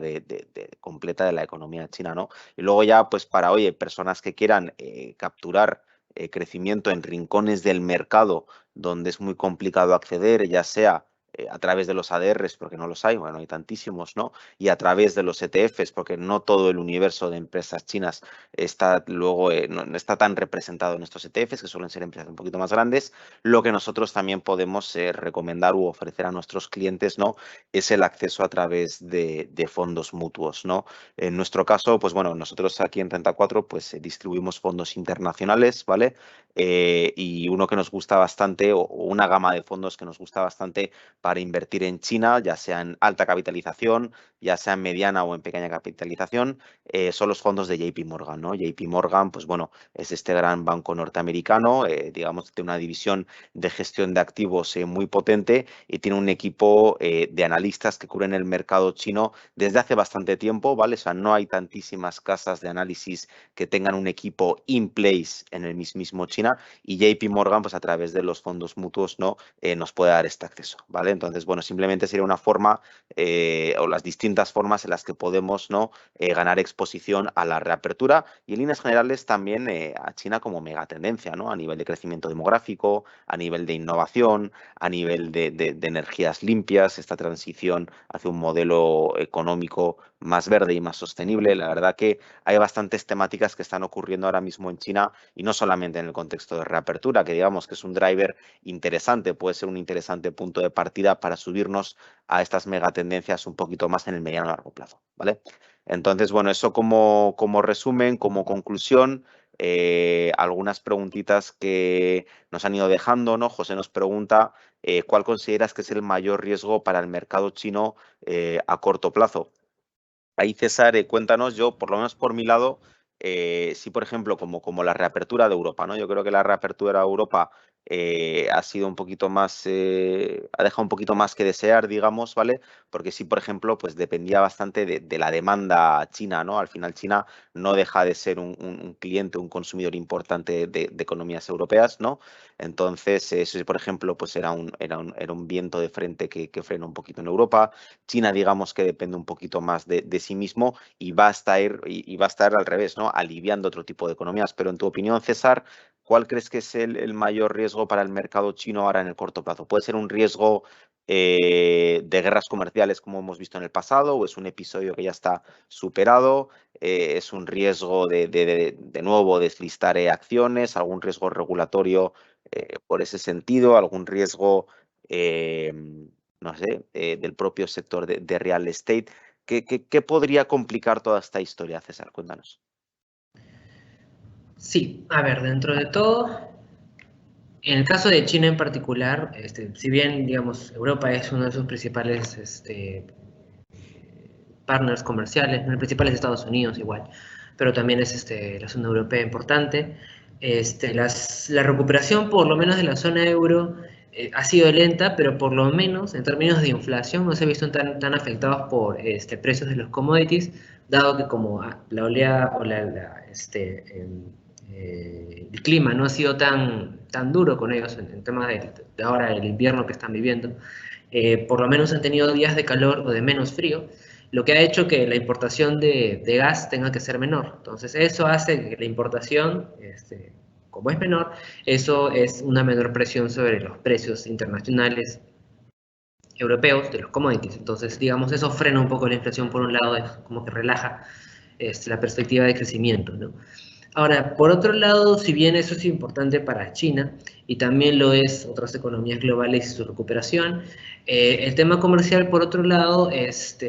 A: completa de la economía china, ¿no? Y luego ya, pues para, oye, personas que quieran capturar crecimiento en rincones del mercado donde es muy complicado acceder, ya sea a través de los ADRs, porque no los hay, bueno, hay tantísimos, ¿no? Y a través de los ETFs, porque no todo el universo de empresas chinas está luego, no está tan representado en estos ETFs, que suelen ser empresas un poquito más grandes. Lo que nosotros también podemos recomendar u ofrecer a nuestros clientes, ¿no? Es el acceso a través de fondos mutuos, ¿no? En nuestro caso, pues bueno, nosotros aquí en Renta 4 pues distribuimos fondos internacionales, ¿vale? Y uno que nos gusta bastante, o una gama de fondos que nos gusta bastante para invertir en China, ya sea en alta capitalización, ya sea en mediana o en pequeña capitalización, son los fondos de JP Morgan, ¿no? JP Morgan, pues bueno, es este gran banco norteamericano, digamos, de una división de gestión de activos muy potente y tiene un equipo de analistas que cubren el mercado chino desde hace bastante tiempo, ¿vale? O sea, no hay tantísimas casas de análisis que tengan un equipo in place en el mismo China y JP Morgan, pues a través de los fondos mutuos, ¿no? Nos puede dar este acceso, ¿vale? Entonces, bueno, simplemente sería una forma o las distintas formas en las que podemos, ¿no? Ganar exposición a la reapertura y en líneas generales también a China como megatendencia, ¿no? A nivel de crecimiento demográfico, a nivel de innovación, a nivel de energías limpias, esta transición hacia un modelo económico más verde y más sostenible. La verdad que hay bastantes temáticas que están ocurriendo ahora mismo en China y no solamente en el contexto de reapertura, que digamos que es un driver interesante, puede ser un interesante punto de partida para subirnos a estas megatendencias un poquito más en el mediano a largo plazo, ¿vale? Entonces, bueno, eso como resumen, como conclusión, algunas preguntitas que nos han ido dejando, ¿no? José nos pregunta, ¿cuál consideras que es el mayor riesgo para el mercado chino a corto plazo? Ahí, César, cuéntanos, yo, por lo menos por mi lado, sí, por ejemplo, como la reapertura de Europa, ¿no? Yo creo que la reapertura de Europa ha sido un poquito más, ha dejado un poquito más que desear, digamos, ¿vale? Porque sí, por ejemplo, pues dependía bastante de la demanda china, ¿no? Al final China no deja de ser un cliente, un consumidor importante de economías europeas, ¿no? Entonces, eso, por ejemplo, pues era un viento de frente que frena un poquito en Europa. China, digamos que depende un poquito más de sí mismo y va a estar al revés, ¿no? Aliviando otro tipo de economías. Pero en tu opinión, César, ¿cuál crees que es el mayor riesgo para el mercado chino ahora en el corto plazo? ¿Puede ser un riesgo de guerras comerciales como hemos visto en el pasado o es un episodio que ya está superado? ¿Es un riesgo de nuevo deslistar acciones? ¿Algún riesgo regulatorio por ese sentido? ¿Algún riesgo no sé, del propio sector de real estate? ¿Qué podría complicar toda esta historia, César? Cuéntanos.
B: Sí, a ver, dentro de todo, en el caso de China en particular, si bien, digamos, Europa es uno de sus principales partners comerciales, ¿no? El principal es Estados Unidos igual, pero también es la zona europea importante. La recuperación, por lo menos de la zona euro, ha sido lenta, pero por lo menos en términos de inflación no se han visto tan afectados por precios de los commodities, dado que como la oleada o el clima no ha sido tan duro con ellos en temas de ahora el invierno que están viviendo, por lo menos han tenido días de calor o de menos frío, lo que ha hecho que la importación de gas tenga que ser menor. Entonces eso hace que la importación, como es menor, eso es una menor presión sobre los precios internacionales europeos de los commodities. Entonces, digamos, eso frena un poco la inflación por un lado, es como que relaja la perspectiva de crecimiento, ¿no? Ahora, por otro lado, si bien eso es importante para China y también lo es otras economías globales y su recuperación, el tema comercial, por otro lado,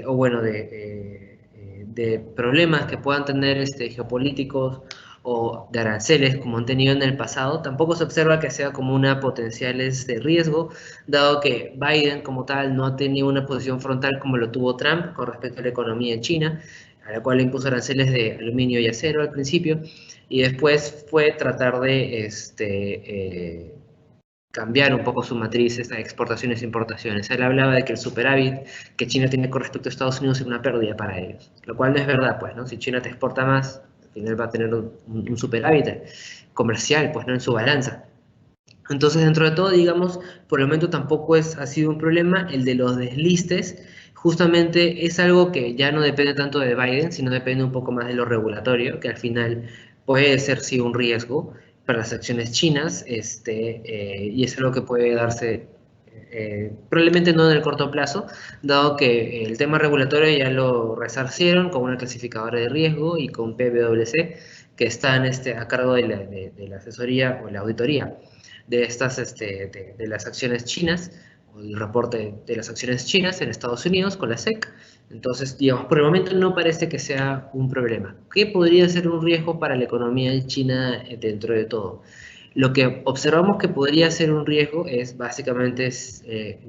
B: o bueno, de problemas que puedan tener geopolíticos o de aranceles como han tenido en el pasado, tampoco se observa que sea como una potencial riesgo, dado que Biden como tal no ha tenido una posición frontal como lo tuvo Trump con respecto a la economía en China, a la cual le impuso aranceles de aluminio y acero al principio, y después fue tratar de cambiar un poco su matriz a exportaciones e importaciones. Él hablaba de que el superávit que China tiene con respecto a Estados Unidos era una pérdida para ellos, lo cual no es verdad, pues, ¿no? Si China te exporta más, al final va a tener un superávit comercial, pues, ¿no? En su balanza. Entonces, dentro de todo, digamos, por el momento tampoco ha sido un problema. El de los deslistes, justamente es algo que ya no depende tanto de Biden, sino depende un poco más de lo regulatorio, que al final puede ser sí un riesgo para las acciones chinas, y es algo que puede darse probablemente no en el corto plazo, dado que el tema regulatorio ya lo resarcieron con una clasificadora de riesgo y con PwC, que están a cargo de la asesoría o la auditoría de de las acciones chinas, o el reporte de las acciones chinas en Estados Unidos con la SEC. Entonces, digamos, por el momento no parece que sea un problema. ¿Qué podría ser un riesgo para la economía china dentro de todo? Lo que observamos que podría ser un riesgo es básicamente,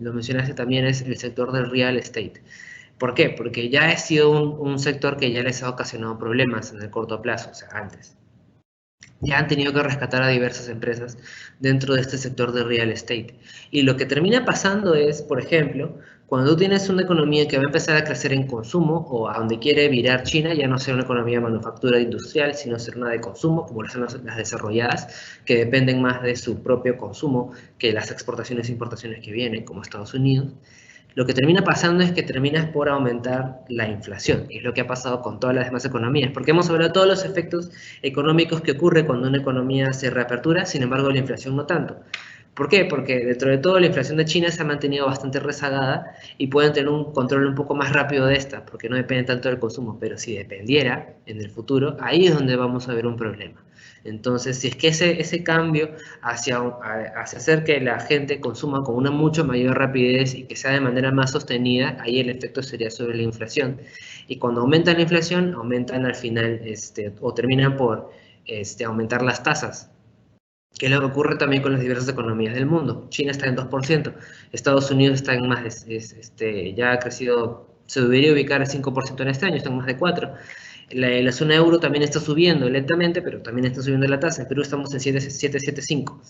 B: lo mencionaste también, es el sector del real estate. ¿Por qué? Porque ya ha sido un sector que ya les ha ocasionado problemas en el corto plazo, o sea, antes. Ya han tenido que rescatar a diversas empresas dentro de este sector de real estate. Y lo que termina pasando es, por ejemplo, cuando tú tienes una economía que va a empezar a crecer en consumo o a donde quiere virar China, ya no ser una economía de manufactura industrial, sino ser una de consumo, como son las desarrolladas, que dependen más de su propio consumo que las exportaciones e importaciones que vienen, como Estados Unidos. Lo que termina pasando es que terminas por aumentar la inflación, y es lo que ha pasado con todas las demás economías, porque hemos hablado de todos los efectos económicos que ocurre cuando una economía se reapertura, sin embargo la inflación no tanto. ¿Por qué? Porque dentro de todo la inflación de China se ha mantenido bastante rezagada y pueden tener un control un poco más rápido de esta, porque no depende tanto del consumo, pero si dependiera en el futuro, ahí es donde vamos a ver un problema. Entonces, si es que ese cambio hacia hacer que la gente consuma con una mucho mayor rapidez y que sea de manera más sostenida, ahí el efecto sería sobre la inflación. Y cuando aumenta la inflación, aumentan al final, o terminan por aumentar las tasas, que es lo que ocurre también con las diversas economías del mundo. China está en 2%, Estados Unidos está en más, ya ha crecido, se debería ubicar al 5% en este año, está en más de 4%. La zona euro también está subiendo lentamente, pero también está subiendo la tasa. En Perú estamos en 7,75.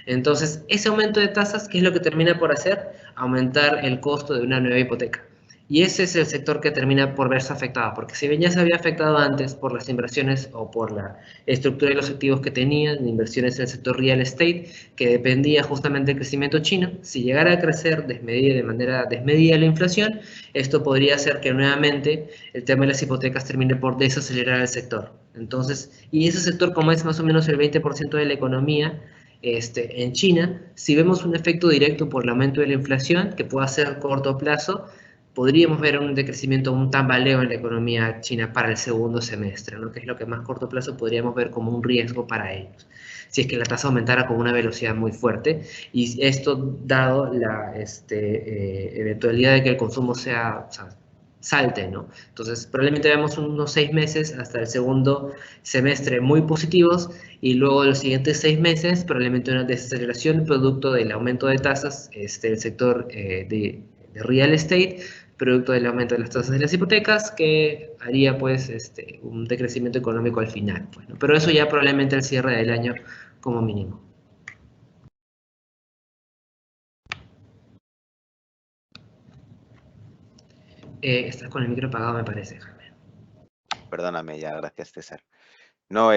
B: Entonces, ese aumento de tasas, ¿qué es lo que termina por hacer? Aumentar el costo de una nueva hipoteca. Y ese es el sector que termina por verse afectado, porque si bien ya se había afectado antes por las inversiones o por la estructura de los activos que tenían, inversiones en el sector real estate, que dependía justamente del crecimiento chino, si llegara a crecer de manera desmedida la inflación, esto podría hacer que nuevamente el tema de las hipotecas termine por desacelerar el sector. Entonces, y ese sector, como es más o menos el 20% de la economía, en China, si vemos un efecto directo por el aumento de la inflación, que pueda ser a corto plazo, podríamos ver un decrecimiento, un tambaleo en la economía china para el segundo semestre, ¿no? Que es lo que más corto plazo podríamos ver como un riesgo para ellos, si es que la tasa aumentara con una velocidad muy fuerte, y esto dado la eventualidad de que el consumo salte, ¿no? Entonces, probablemente veamos unos 6 meses hasta el segundo semestre muy positivos, y luego los siguientes 6 meses probablemente una desaceleración producto del aumento de tasas del sector de real estate, producto del aumento de las tasas de las hipotecas, que haría pues un decrecimiento económico al final, pues, ¿no? Pero eso ya probablemente al cierre del año como mínimo. Estás con el micro apagado, me parece, Jaime.
A: Perdóname ya, gracias, César. No,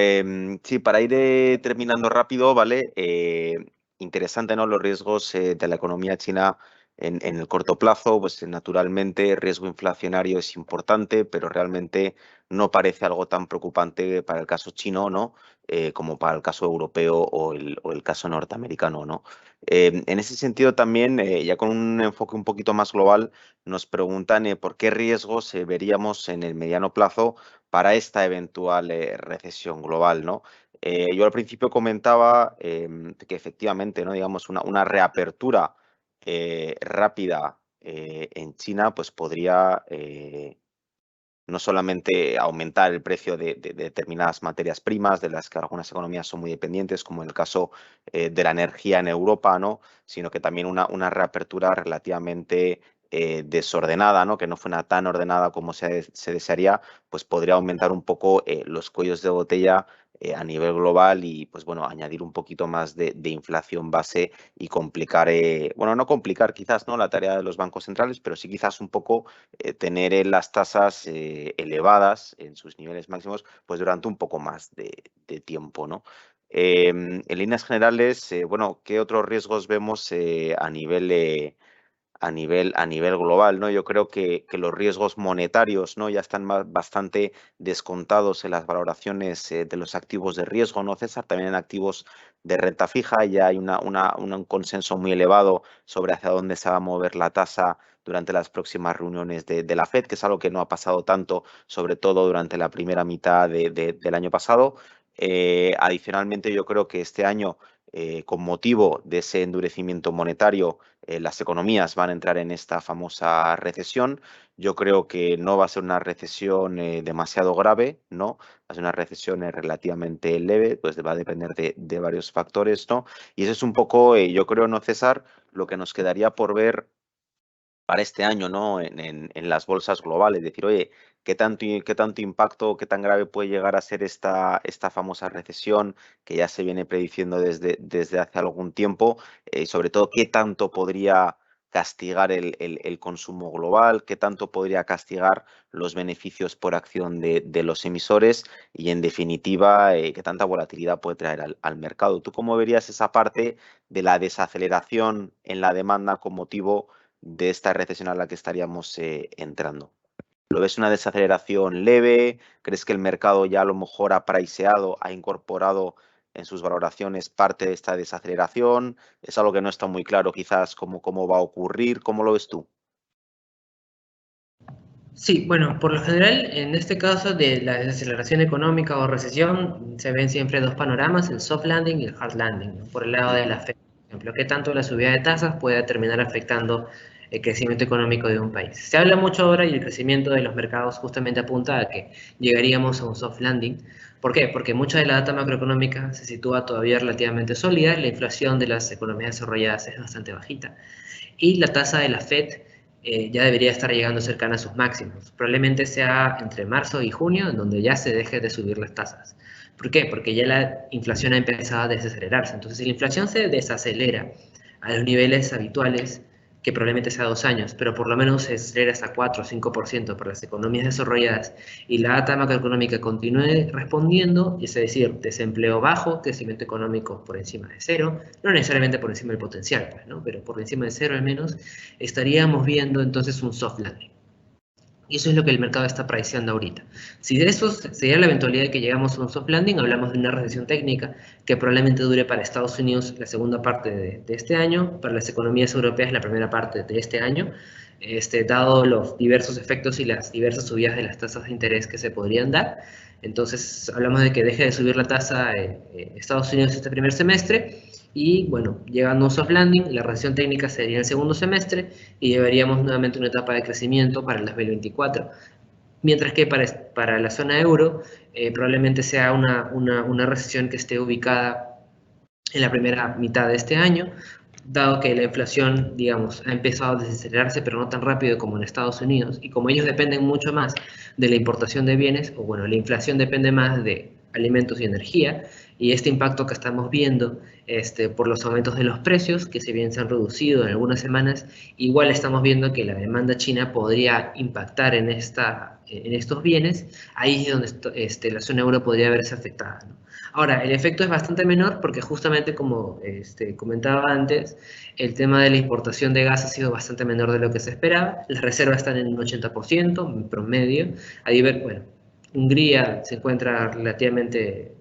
A: sí, para ir terminando rápido, ¿vale? Interesante, ¿no? Los riesgos de la economía china en el corto plazo, pues naturalmente riesgo inflacionario es importante, pero realmente no parece algo tan preocupante para el caso chino, ¿no? Como para el caso europeo o el caso norteamericano, ¿no? En ese sentido también, ya con un enfoque un poquito más global, nos preguntan por qué riesgos veríamos en el mediano plazo para esta eventual recesión global, ¿no? Yo al principio comentaba que efectivamente, ¿no? Digamos, una reapertura rápida en China, pues podría no solamente aumentar el precio de determinadas materias primas, de las que algunas economías son muy dependientes, como en el caso de la energía en Europa, ¿no? Sino que también una reapertura relativamente desordenada, ¿no? Que no fuera tan ordenada como se desearía, pues podría aumentar un poco los cuellos de botella a nivel global y, pues bueno, añadir un poquito más de inflación base y complicar, bueno, no complicar quizás, ¿no? La tarea de los bancos centrales, pero sí quizás un poco tener las tasas elevadas en sus niveles máximos pues durante un poco más de tiempo, ¿no? En líneas generales, bueno, ¿qué otros riesgos vemos a nivel global, ¿no? Yo creo que los riesgos monetarios, ¿no? Ya están bastante descontados en las valoraciones de los activos de riesgo, ¿no, César? También en activos de renta fija ya hay un consenso muy elevado sobre hacia dónde se va a mover la tasa durante las próximas reuniones de la Fed, que es algo que no ha pasado tanto, sobre todo durante la primera mitad del año pasado. Adicionalmente, yo creo que este año con motivo de ese endurecimiento monetario, las economías van a entrar en esta famosa recesión. Yo creo que no va a ser una recesión demasiado grave, ¿no? Va a ser una recesión relativamente leve, pues va a depender de varios factores, ¿no? Y eso es un poco, yo creo, ¿no, César? Lo que nos quedaría por ver para este año, ¿no? En las bolsas globales, decir, oye, qué tanto impacto, qué tan grave puede llegar a ser esta famosa recesión que ya se viene prediciendo desde hace algún tiempo, y sobre todo, qué tanto podría castigar el consumo global, qué tanto podría castigar los beneficios por acción de los emisores y, en definitiva, qué tanta volatilidad puede traer al mercado. ¿Tú cómo verías esa parte de la desaceleración en la demanda con motivo de esta recesión a la que estaríamos entrando? ¿Lo ves una desaceleración leve? ¿Crees que el mercado ya a lo mejor ha priceado, ha incorporado en sus valoraciones parte de esta desaceleración? Es algo que no está muy claro quizás cómo va a ocurrir. ¿Cómo lo ves tú?
B: Sí, bueno, por lo general, en este caso de la desaceleración económica o recesión, se ven siempre dos panoramas, el soft landing y el hard landing, ¿no? Por el lado de la Fed, por ejemplo, qué tanto la subida de tasas puede terminar afectando el crecimiento económico de un país. Se habla mucho ahora y el crecimiento de los mercados justamente apunta a que llegaríamos a un soft landing. ¿Por qué? Porque mucha de la data macroeconómica se sitúa todavía relativamente sólida, la inflación de las economías desarrolladas es bastante bajita y la tasa de la Fed ya debería estar llegando cercana a sus máximos. Probablemente sea entre marzo y junio, en donde ya se deje de subir las tasas. ¿Por qué? Porque ya la inflación ha empezado a desacelerarse. Entonces, si la inflación se desacelera a los niveles habituales, que probablemente sea 2 años, pero por lo menos se acelera hasta 4 o 5% para las economías desarrolladas y la data macroeconómica continúe respondiendo, es decir, desempleo bajo, crecimiento económico por encima de cero, no necesariamente por encima del potencial, pues, ¿no? Pero por encima de cero al menos, estaríamos viendo entonces un soft landing. Y eso es lo que el mercado está priceando ahorita. Si de eso sería la eventualidad de que llegamos a un soft landing, hablamos de una recesión técnica que probablemente dure para Estados Unidos la segunda parte de este año, para las economías europeas la primera parte de este año, dado los diversos efectos y las diversas subidas de las tasas de interés que se podrían dar. Entonces hablamos de que deje de subir la tasa Estados Unidos este primer semestre y bueno, llegando a un soft landing, la recesión técnica sería el segundo semestre y llevaríamos nuevamente una etapa de crecimiento para el 2024. Mientras que para la zona euro probablemente sea una recesión que esté ubicada en la primera mitad de este año, dado que la inflación, digamos, ha empezado a desacelerarse, pero no tan rápido como en Estados Unidos, y como ellos dependen mucho más de la importación de bienes, o bueno, la inflación depende más de alimentos y energía, y este impacto que estamos viendo por los aumentos de los precios, que si bien se han reducido en algunas semanas, igual estamos viendo que la demanda china podría impactar en estos bienes, ahí es donde la zona euro podría verse afectada, ¿no? Ahora, el efecto es bastante menor porque justamente como comentaba antes, el tema de la importación de gas ha sido bastante menor de lo que se esperaba. Las reservas están en un 80% en promedio. Bueno, Hungría se encuentra relativamente,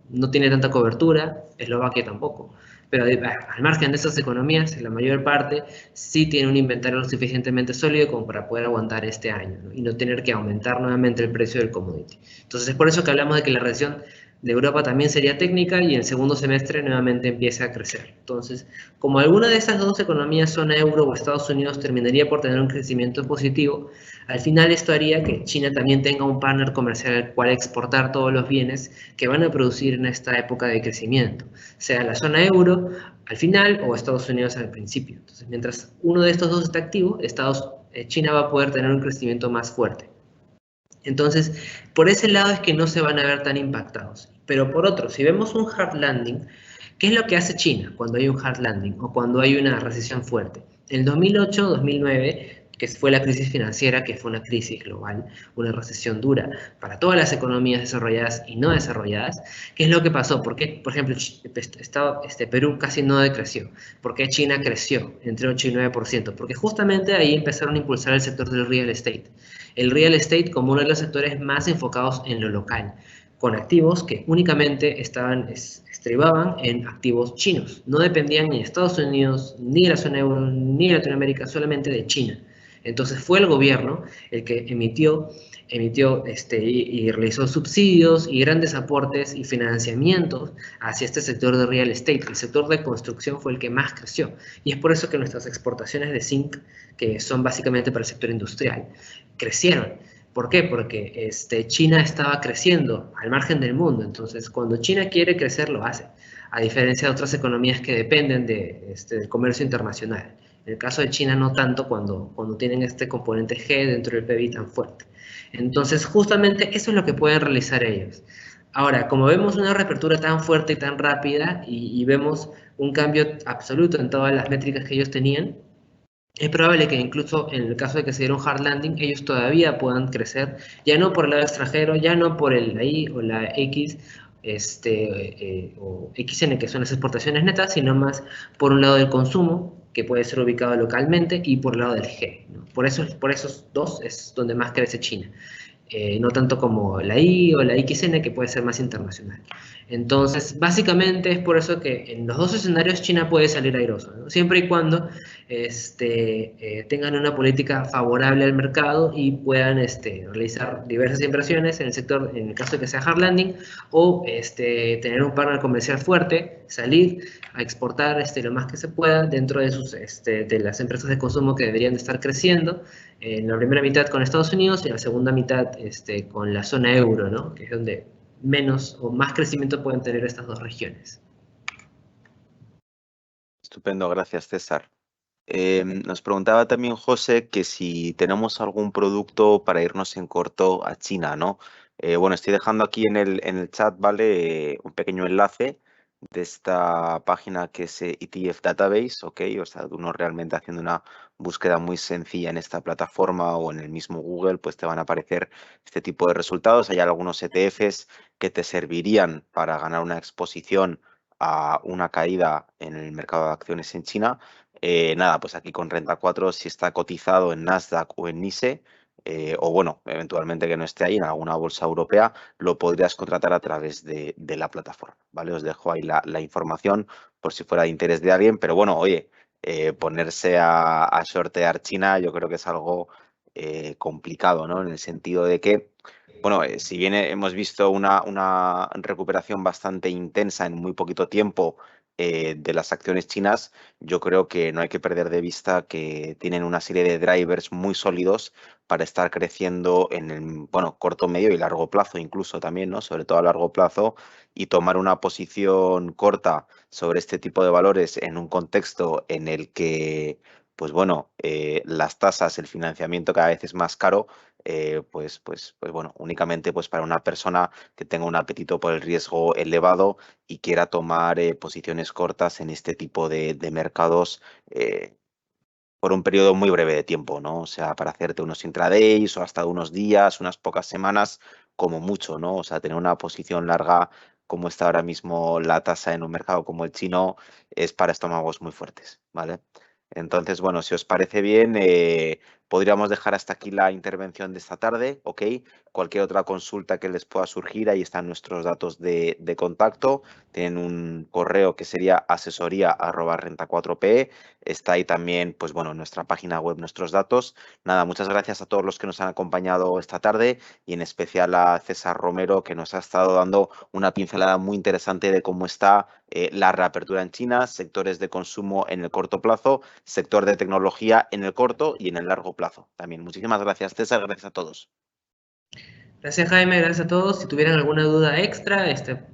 B: no tiene tanta cobertura, Eslovaquia tampoco. Pero al margen de esas economías, la mayor parte sí tiene un inventario lo suficientemente sólido como para poder aguantar este año, ¿no? Y no tener que aumentar nuevamente el precio del commodity. Entonces es por eso que hablamos de que la recesión de Europa también sería técnica y en el segundo semestre nuevamente empieza a crecer. Entonces, como alguna de esas dos economías, zona euro o Estados Unidos, terminaría por tener un crecimiento positivo, al final esto haría que China también tenga un partner comercial al cual exportar todos los bienes que van a producir en esta época de crecimiento, sea la zona euro al final o Estados Unidos al principio. Entonces, mientras uno de estos dos está activo, China va a poder tener un crecimiento más fuerte. Entonces, por ese lado es que no se van a ver tan impactados. Pero por otro, si vemos un hard landing, ¿qué es lo que hace China cuando hay un hard landing o cuando hay una recesión fuerte? En 2008-2009, que fue la crisis financiera, que fue una crisis global, una recesión dura para todas las economías desarrolladas y no desarrolladas, ¿qué es lo que pasó? ¿Por qué, por ejemplo, Perú casi no decreció? ¿Por qué China creció entre 8 y 9%? Porque justamente ahí empezaron a impulsar el sector del real estate. El real estate como uno de los sectores más enfocados en lo local, con activos que únicamente estribaban en activos chinos. No dependían ni de Estados Unidos, ni de la zona euro, ni de Latinoamérica, solamente de China. Entonces fue el gobierno el que emitió y realizó subsidios y grandes aportes y financiamientos hacia este sector de real estate. El sector de construcción fue el que más creció. Y es por eso que nuestras exportaciones de zinc, que son básicamente para el sector industrial, crecieron. ¿Por qué? Porque China estaba creciendo al margen del mundo. Entonces, cuando China quiere crecer, lo hace. A diferencia de otras economías que dependen del comercio internacional. En el caso de China, no tanto cuando tienen este componente G dentro del PIB tan fuerte. Entonces, justamente eso es lo que pueden realizar ellos. Ahora, como vemos una reapertura tan fuerte y tan rápida y vemos un cambio absoluto en todas las métricas que ellos tenían, es probable que incluso en el caso de que se diera un hard landing, ellos todavía puedan crecer, ya no por el lado extranjero, ya no por la Y o la X, o XN, que son las exportaciones netas, sino más por un lado del consumo, que puede ser ubicado localmente, y por el lado del G, ¿no? Por esos dos es donde más crece China. No tanto como la Y o la XN, que puede ser más internacional. Entonces, básicamente es por eso que en los dos escenarios China puede salir airoso, ¿no? Siempre y cuando tengan una política favorable al mercado y puedan realizar diversas inversiones en el sector, en el caso de que sea hard landing, o tener un partner comercial fuerte, salir a exportar lo más que se pueda dentro de, de las empresas de consumo que deberían de estar creciendo, en la primera mitad con Estados Unidos y en la segunda mitad con la zona euro, ¿no? Que es donde menos o más crecimiento pueden tener estas dos regiones.
A: Estupendo, gracias César. Nos preguntaba también José que si tenemos algún producto para irnos en corto a China, ¿no? Bueno, estoy dejando aquí en el chat, ¿vale? Un pequeño enlace de esta página que es ETF Database, ¿ok? O sea, uno realmente haciendo una búsqueda muy sencilla en esta plataforma o en el mismo Google, pues te van a aparecer este tipo de resultados. Hay algunos ETFs que te servirían para ganar una exposición a una caída en el mercado de acciones en China. Nada, pues aquí con Renta 4, si está cotizado en Nasdaq o en NYSE, o bueno, eventualmente que no esté ahí en alguna bolsa europea, lo podrías contratar a través de la plataforma, ¿vale? Os dejo ahí la información por si fuera de interés de alguien, pero bueno, oye, ponerse a sortear China yo creo que es algo complicado, ¿no? En el sentido de que, bueno, si bien hemos visto una recuperación bastante intensa en muy poquito tiempo de las acciones chinas, yo creo que no hay que perder de vista que tienen una serie de drivers muy sólidos para estar creciendo en el, bueno, corto, medio y largo plazo incluso también, ¿no? Sobre todo a largo plazo, y tomar una posición corta sobre este tipo de valores en un contexto en el que, pues bueno, las tasas, el financiamiento cada vez es más caro, pues bueno, únicamente pues para una persona que tenga un apetito por el riesgo elevado y quiera tomar posiciones cortas en este tipo de mercados por un periodo muy breve de tiempo, ¿no? O sea, para hacerte unos intradays o hasta unos días, unas pocas semanas, como mucho, ¿no? O sea, tener una posición larga como está ahora mismo la tasa en un mercado como el chino es para estómagos muy fuertes, ¿vale? Entonces, bueno, si os parece bien, podríamos dejar hasta aquí la intervención de esta tarde, ¿ok? Cualquier otra consulta que les pueda surgir, ahí están nuestros datos de contacto. Tienen un correo que sería asesoría@renta4pe. Está ahí también, pues bueno, en nuestra página web, nuestros datos. Nada, muchas gracias a todos los que nos han acompañado esta tarde y en especial a César Romero, que nos ha estado dando una pincelada muy interesante de cómo está la reapertura en China, sectores de consumo en el corto plazo, sector de tecnología en el corto y en el largo plazo también. Muchísimas gracias, César. Gracias a todos.
B: Gracias, Jaime, gracias a todos. Si tuvieran alguna duda extra,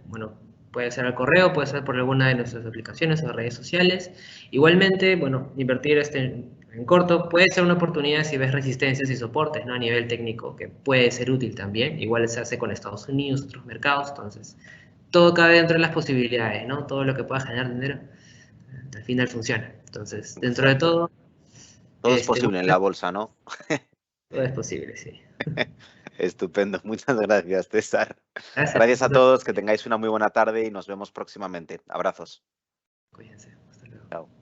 B: bueno, puede ser al correo, puede ser por alguna de nuestras aplicaciones o redes sociales. Igualmente, bueno, invertir en corto puede ser una oportunidad si ves resistencias y soportes, ¿no? A nivel técnico, que puede ser útil también. Igual se hace con Estados Unidos, otros mercados, entonces todo cabe dentro de las posibilidades, ¿no? Todo lo que pueda generar dinero, al final funciona. Entonces, dentro de
A: Exacto.
B: todo,
A: Todo es posible en la bolsa, ¿no?
B: todo es posible, sí.
A: Estupendo. Muchas gracias, César.
B: Gracias.
A: Gracias a todos. Que tengáis una muy buena tarde y nos vemos próximamente. Abrazos.
B: Cuídense. Hasta luego.
A: Chao.